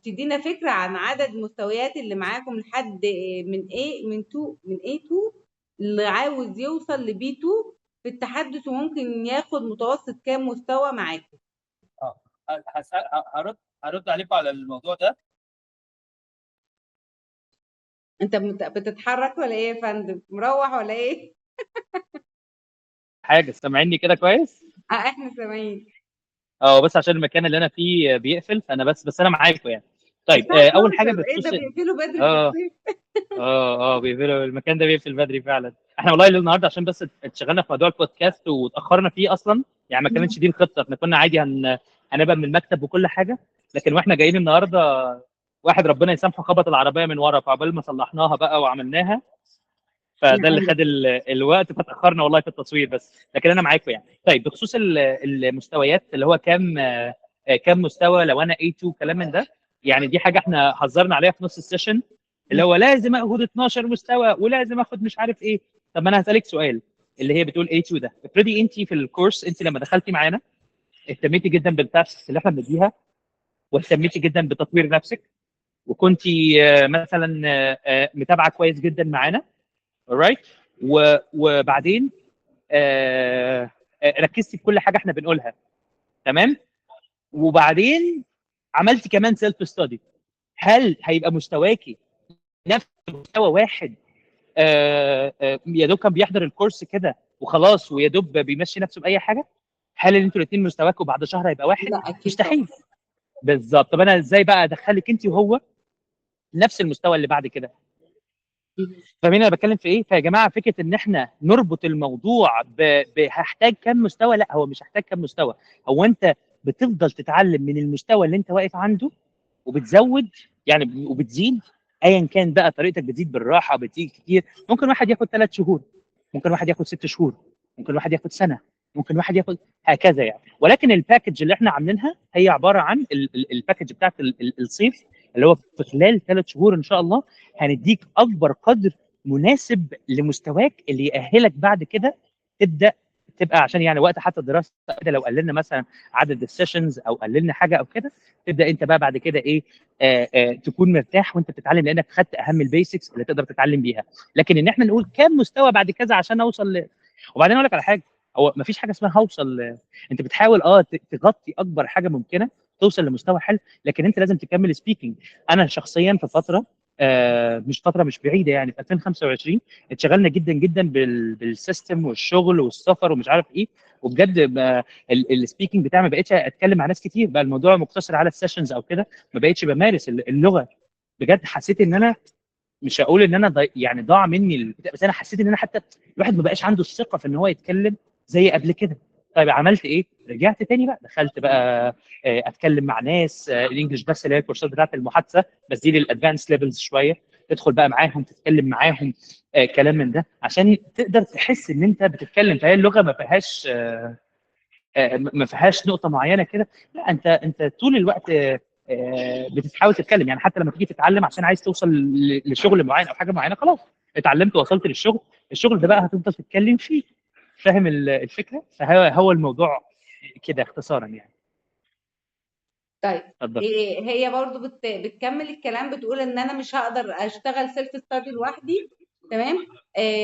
تدينا فكرة عن عدد المستويات اللي معاكم لحد من ايه، من A2 اللي عاوز يوصل ل B2 في التحدث، وممكن ياخد متوسط كام مستوى معاكم؟ هرد عليكم على الموضوع ده. انت بتتحرك ولا ايه يا فندم؟ مروح ولا ايه؟ حاجه سامعيني كده كويس؟ احنا سامعين. بس عشان المكان اللي انا فيه بيقفل، فانا بس انا معاكم يعني. طيب الساعة اول حاجه 12 ايه ده، بخصوص بيقفلوا بدري في الصيف. بيقفلوا المكان ده، بيقفل بدري فعلا. احنا والله النهارده عشان بس اتشغلنا في موضوع البودكاست واتاخرنا فيه اصلا، يعني ما كانتش دي الخطه. احنا كنا عادي هنبقى من المكتب وكل حاجه، لكن واحنا جايين النهارده واحد ربنا يسامحه خبط العربيه من ورا، فعقبال ما صلحناها بقى وعملناها، فده اللي خد الوقت، فتاخرنا والله في التصوير. بس لكن انا معاكم يعني. طيب بخصوص المستويات اللي هو كام مستوى لو انا A2 كلام من ده، يعني دي حاجه احنا حذرنا عليها في نص السيشن، اللي هو لازم اخد 12 مستوى ولازم اخد مش عارف ايه. طب ما انا هسالك سؤال، اللي هي بتقول A2 ده، افرضي انت في الكورس، انت لما دخلتي معانا اهتميتي جدا بالتاسكس اللي احنا بنديها، واهتميتي جدا بتطوير نفسك، وكنتي مثلا متابعه كويس جدا معانا، alright، وبعدين ركزتي في كل حاجه احنا بنقولها، تمام، وبعدين عملتي كمان سيلف ستادي، هل هيبقى مستواكي نفس مستوى واحد يا دوب كان بيحضر الكورس كده وخلاص ويا دوب بيمشي نفسه باي حاجه؟ هل انتوا الاثنين مستواكم بعد شهر هيبقى واحد؟ لا اكيد مستحيل. بالظبط. طب انا ازاي بقى ادخلك انت وهو نفس المستوى اللي بعد كده؟ فاهمين انا بتكلم في ايه؟ فيا جماعه فكره ان احنا نربط الموضوع هحتاج كام مستوى، لا هو مش هحتاج كام مستوى، هو انت بتفضل تتعلم من المستوى اللي انت واقف عنده وبتزود يعني وبتزيد، ايا كان بقى طريقتك بتزيد بالراحه بتزيد كتير. ممكن واحد ياخد 3 شهور، ممكن واحد ياخد 6 شهور، ممكن واحد ياخد سنه، ممكن واحد ياخد هكذا يعني. ولكن الباكج اللي احنا عاملينها هي عباره عن الباكج بتاعت الصيف، اللي هو في خلال 3 شهور ان شاء الله هنديك اكبر قدر مناسب لمستواك اللي يأهلك بعد كده تبقى عشان يعني وقت حتى الدراسه كده، لو قللنا مثلا عدد السيشنز او قللنا حاجه او كده، تبدا انت بقى بعد كده ايه تكون مرتاح وانت بتتعلم، لانك خدت اهم البيسكس اللي تقدر تتعلم بيها. لكن ان احنا نقول كام مستوى بعد كذا عشان اوصل وبعدين اقول لك على حاجه، هو ما فيش حاجه اسمها هوصل. انت بتحاول تغطي اكبر حاجه ممكنه توصل لمستوى حلو، لكن انت لازم تكمل سبيكينج. انا شخصيا في فتره مش بعيده يعني في 2025 اتشغلنا جدا جدا بالسيستم والشغل والسفر ومش عارف ايه، وبجد السبيكينج بتاعي ما بقتش اتكلم مع ناس كتير، بقى الموضوع مقتصر على السيشنز او كده، ما بقتش بمارس اللغه. بجد حسيت ان انا مش هقول ان انا يعني ضاع مني بس انا حسيت ان انا حتى الواحد ما بقاش عنده الثقه في ان هو يتكلم زي قبل كده. طيب عملت ايه؟ رجعت تاني بقى، دخلت بقى اتكلم مع ناس الانجليش بس، اللي هي الكورسات بتاعت المحادثه، بس دي للادفانس ليفلز شويه، تدخل بقى معاهم تتكلم معاهم كلام من ده عشان تقدر تحس ان انت بتتكلم. فهي اللغه ما فيهاش نقطه معينه كده، لا انت طول الوقت بتحاول تتكلم. يعني حتى لما تيجي تتعلم عشان عايز توصل لشغل معين او حاجه معينه، خلاص اتعلمت ووصلت للشغل، الشغل ده بقى هتفضل تتكلم فيه. فاهم الفكره؟ فهو الموضوع كده اختصارا يعني. طيب اتفضل. هي برضو بتكمل الكلام، بتقول ان انا مش هقدر اشتغل سيلف ستادي لوحدي، تمام.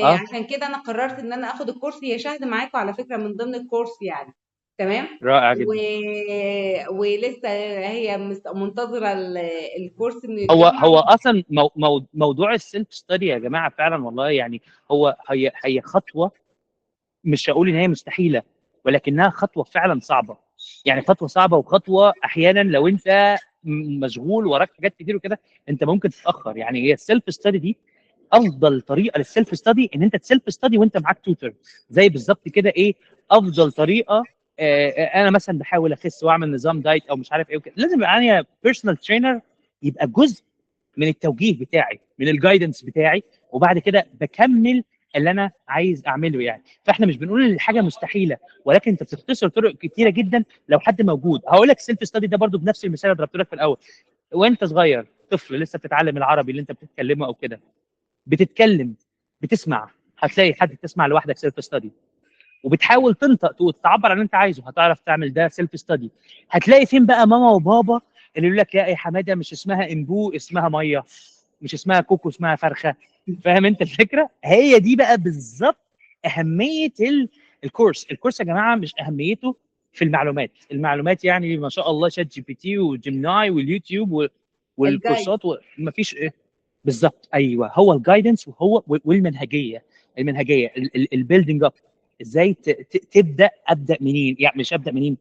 عشان كده انا قررت ان انا اخد الكورس. هي شاهده معاكم على فكره من ضمن الكورس يعني، تمام. رائع جدا. ولسه هي منتظره الكورس انه هو يتجمع. اصلا موضوع السيلف ستادي يا جماعه فعلا والله يعني هي خطوه، مش هقول ان هي مستحيله، ولكنها خطوه فعلا صعبه. يعني خطوه صعبه، وخطوه احيانا لو انت مشغول وراك حاجات كتير وكده انت ممكن تتاخر. يعني هي السيلف ستادي دي افضل طريقه للسيلف ستادي، ان انت تسيلف ستادي وانت معاك توتر. زي بالظبط كده ايه افضل طريقه. انا مثلا بحاول اخس واعمل نظام دايت او مش عارف ايه وكده، لازم يبقى معايا بيرسونال ترينر يبقى جزء من التوجيه بتاعي، من الجايدنس بتاعي، وبعد كده بكمل اللي انا عايز اعمله يعني. فاحنا مش بنقول ان الحاجه مستحيله، ولكن انت بتختصر طرق كتيره جدا لو حد موجود. هقول لك السيلف ستادي ده برضو بنفس المثال اللي ضربته لك في الاول. وانت صغير طفل لسه بتتعلم العربي اللي انت بتتكلمه او كده، بتتكلم، بتسمع، هتلاقي حد تسمع لوحدك سيلف ستادي، وبتحاول تنطق وتعبر عن اللي انت عايزه، هتعرف تعمل ده سيلف ستادي. هتلاقي فين بقى ماما وبابا اللي يقول لك لا يا حماده مش اسمها انبو اسمها ميه، مش اسمها كوكو اسمها فرخه. فاهم انت الفكره؟ هي دي بقى بالظبط اهميه الكورس يا جماعه. مش اهميته في المعلومات يعني ما شاء الله شات جي بي تي وجيمناي واليوتيوب الجايد. والكورسات ومفيش ايه بالظبط. ايوه هو الجايدنس وهو والمنهجيه. البيلدينج اب، ازاي ابدا منين، يعني مش ابدا منين،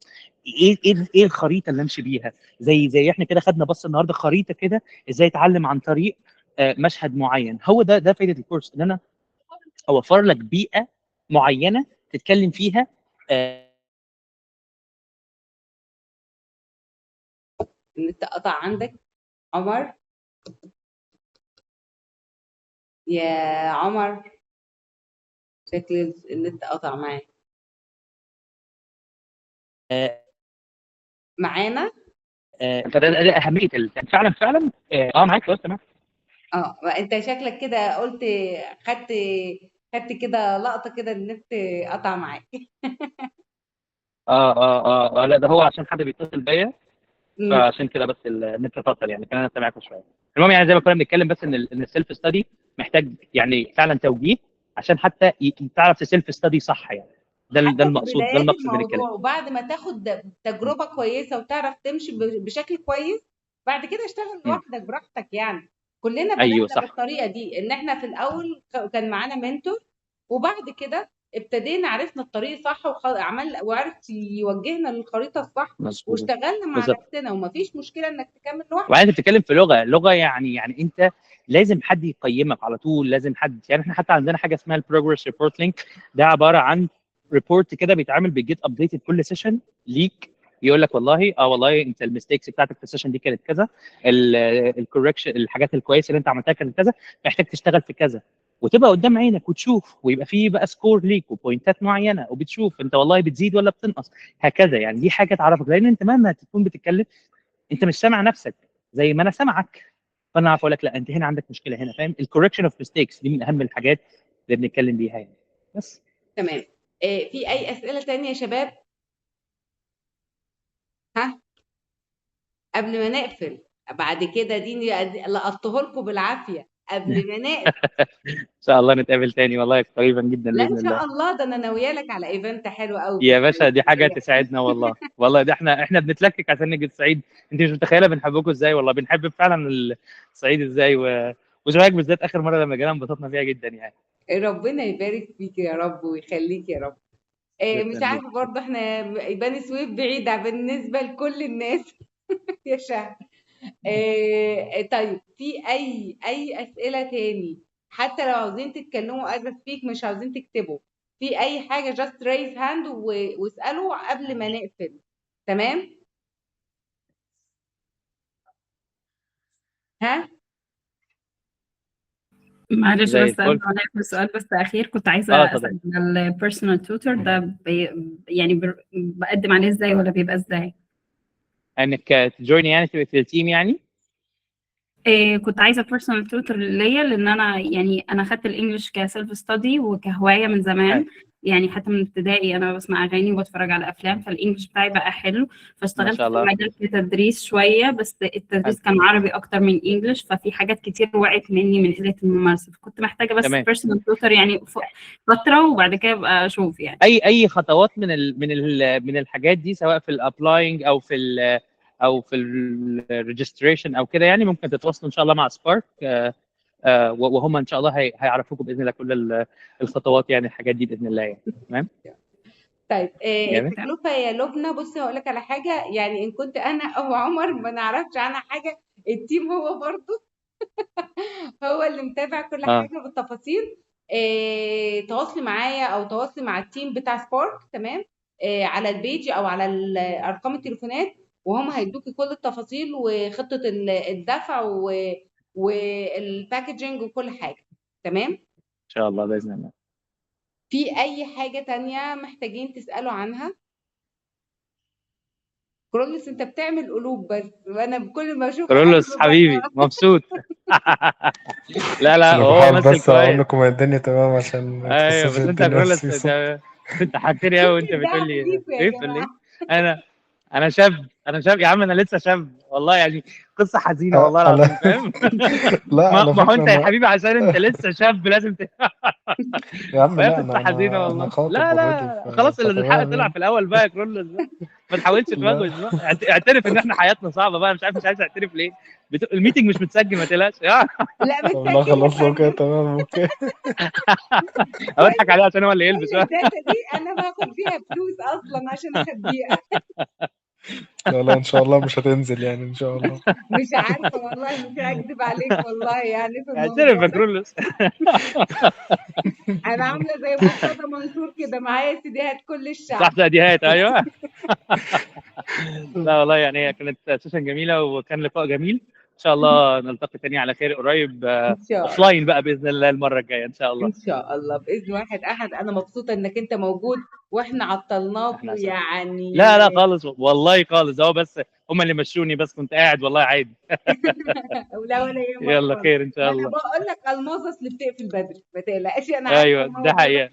ايه الخريطه اللي امشي بيها. زي احنا كده خدنا بص النهارده خريطه كده ازاي اتعلم عن طريق مشهد معين. هو ده فائده الكورس، ان انا اوفر لك بيئه معينه تتكلم فيها. النت قطع عندك عمر؟ يا عمر شكل النت قطع معاك. معانا؟ فده اهميه فعلا معاك تمام. انت شكلك كده قلت خدت كده لقطة كده النت قطع معاك. لا ده هو عشان حد بيتصل بيا، فعشان كده بس النت فصل يعني. كان انا سامعكم شويه. المهم يعني زي ما كنا بنتكلم بس ان السيلف ستادي محتاج يعني فعلا توجيه عشان حتى تعرف تسيلف ستادي صح يعني. ده حتى في المقصود، ده بدايات المقصد من الكلام. الموضوع، وبعد ما تاخد تجربة كويسة وتعرف تمشي بشكل كويس، بعد كده اشتغل لوحدك براحتك يعني. كلنا ايوه بدأنا صح. بالطريقة دي، ان احنا في الاول كان معانا منتور، وبعد كده ابتدينا عرفنا الطريق صح وعرف يوجهنا للخريطة الصح، مظبوط واشتغلنا مع بالظبط. نفسنا، ومفيش مشكلة انك تكمل لوحدك. وبعدين انت بتتكلم في لغه يعني انت لازم حد يقيمك على طول، لازم حد. يعني احنا حتى عندنا حاجه اسمها البروجرس ريبورت لينك، ده عباره عن ريبورت كده بيتعمل بالجيت ابديتد كل سيشن ليك، يقول لك والله انت الميستيكس بتاعتك في السيشن دي كانت كذا، الكوركشن الحاجات الكويسه اللي انت عملتها كانت كذا، محتاج تشتغل في كذا، وتبقى قدام عينك وتشوف، ويبقى فيه بقى سكور ليك وبوينتات معينه، وبتشوف انت والله بتزيد ولا بتنقص هكذا. يعني دي حاجه تعرفك، لان انت مهما تكون بتتكلم انت مش سامع نفسك زي ما انا سامعك، فانا اعرف اقول لك لا انت هنا عندك مشكله هنا. فاهم؟ الكوركشن اوف ميستيكس دي من اهم الحاجات اللي بنتكلم بيها يعني. بس تمام. في اي اسئله تانية يا شباب؟ ها قبل ما نقفل، بعد كده دي لقطته لكم بالعافيه قبل ما نقفل. ان شاء الله نتقابل تاني والله قريبا جدا لا باذن ان الله. شاء الله، ده انا ناويه لك على ايفنت حلو قوي يا باشا دي حاجه تساعدنا والله. والله ده احنا بنتلكك عشان نجي الصعيد. انت مش متخيله بنحبكم ازاي، والله بنحب فعلا الصعيد ازاي. وزواج بالذات اخر مره لما جينا انبسطنا فيها جدا يعني. ربنا يبارك فيك يا رب ويخليك يا رب. مش عارفه برضه احنا بني سويف بعيده بالنسبه لكل الناس يا شهد. طيب في اي اسئله تاني، حتى لو عاوزين تتكلموا از سبيك مش عاوزين تكتبوا، في اي حاجه just raise hand واسالوا قبل ما نقفل. تمام؟ ها معلش زي بس قبل الفل. ما نقفل سؤال بس أخير، كنت عايزة اتفضل. أسأل البيرسونال توتر ده يعني بقدم عليه إزاي ولا بيبقى إزاي؟ انك تجويني يعني تبقى في التيم يعني. كنت عايزة بيرسونال توتر ليا، لأن أنا خدت الإنجليش كسيلف ستادي وكهواية من زمان، يعني حتى من ابتدائي أنا بسمع أغاني وبتفرج على أفلام، فالإنجليش بتاعي بقى حلو، ما فاشتغلت شاء في الله. المجال كتدريس شوية، بس التدريس كان عربي أكتر من إنجليش، ففي حاجات كتير وقعت مني من قلة الممارسة، فكنت محتاجة بس تمام. بيرسونال توتر يعني فترة، وبعد كده أبقى أشوف يعني. اي خطوات من الحاجات دي، سواء في الابلاينج او في الريجستريشن او كده، يعني ممكن تتواصلوا ان شاء الله مع سبارك، وهم ان شاء الله هيعرفوكم باذن الله كل الخطوات، يعني الحاجات دي باذن الله يعني. تمام. طيب جامد. التكلفه يا لبنى، بصي هقول لك على حاجه، يعني ان كنت انا او عمر ما نعرفش عنها حاجه، التيم هو برضه هو اللي متابع كل حاجه بالتفاصيل. تواصلي معايا او تواصلي مع التيم بتاع سبارك، تمام، على البيج او على ارقام التليفونات، وهم هيدوكي كل التفاصيل وخطه الدفع والباكجينج وكل حاجه. تمام ان شاء الله باذن الله. في اي حاجه تانية محتاجين تسالوا عنها؟ كرولوس انت بتعمل قلوب بس، وانا كل ما اشوف كرولوس حبيبي مبسوط. لا انا هو بحاول ممثل بس اقول كويس. لكم الدنيا تمام عشان ما ايوه تحسوش بس انت الدنيا كرولوس رصيصة. انت حكيتني قوي وانت بتقول الدعم لي ليكوا يا ايه في الليل. جماعه. انا شاب يا عم، انا لسه شاب والله، يعني قصه حزينه والله انا العظيم، فاهم؟ لا على ما هو فكرة انت يا انا حبيبي عشان انت لسه شاب لازم يا عم فهي لا، قصه حزينه انا والله. خاطب اوريدي لا خلاص، اللي الحق فتمام طلع يعني. في الاول بقى يا كرولوس بقى. ما تحاولش لا تمجوز بقى، اعترف ان احنا حياتنا صعبه بقى، مش عايز اعترف ليه. الميتنج مش متسجل ما تقلقش. لا طب لا متسجل يا خلاص لو كده فندم. تمام اوكي. اضحك عليه عشان هو اللي يلبس كل بقى. الداتا دي انا باخد فيها فلوس اصلا عشان اخبيها. لا ان شاء الله مش هتنزل يعني ان شاء الله. مش عارفه والله، مش هكدب عليك والله، يعني في اعترف الموضوع يا ده كرولوس. انا عامله زي مرتضى منصور كده، معايا سيديهات كل الشعب. صح ساديهات ايوه. لا والله يعني هي كانت سيشن جميله وكان لقاء جميل. ان شاء الله نلتقي تاني على خير قريب، ان شاء اوف الله. لاين بقى باذن الله المره الجايه ان شاء الله. ان شاء الله باذن واحد احد. انا مبسوطه انك انت موجود، واحنا عطلناكوا يعني. لا خالص والله خالص، هو بس هم اللي مشوني، بس كنت قاعد والله عادي. لا ولا يهمك يلا خالص. خير ان شاء ما انا الله. بقول لك الماظه اللي بتقفل بدري، ما تقلقش انا عارفه ايوه ده الموضوع ده. حقيقه.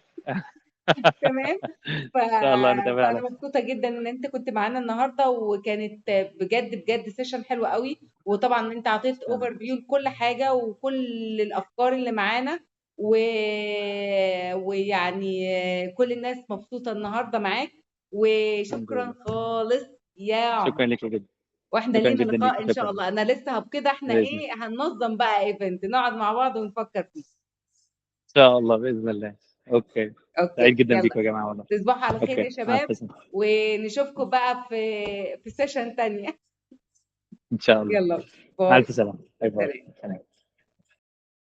تمام. ان شاء الله نتابع فانا على مبسوطه جدا ان انت كنت معانا النهارده، وكانت بجد سيشن حلوه قوي، وطبعا انت عطيت اوفر فيو لكل حاجه وكل الافكار اللي معانا ويعني كل الناس مبسوطه النهارده معاك، وشكرا خالص يا عمر. شكرا لك جدا. واحنا شكرا لينا جدا لقاء ليك. ان شاء الله. انا لسه كده احنا بإذن ايه هننظم بقى ايفنت نقعد مع بعض ونفكر فيه ان شاء الله باذن الله. اوكي سعيد جدا يلا بيكم يا جماعه والله. تصبحوا على خير يا مع شباب، السلامه ونشوفكم بقى في سيشن تانية. ان شاء الله. يلا مع باي. الف سلامه. باي باي. سلام. سلام.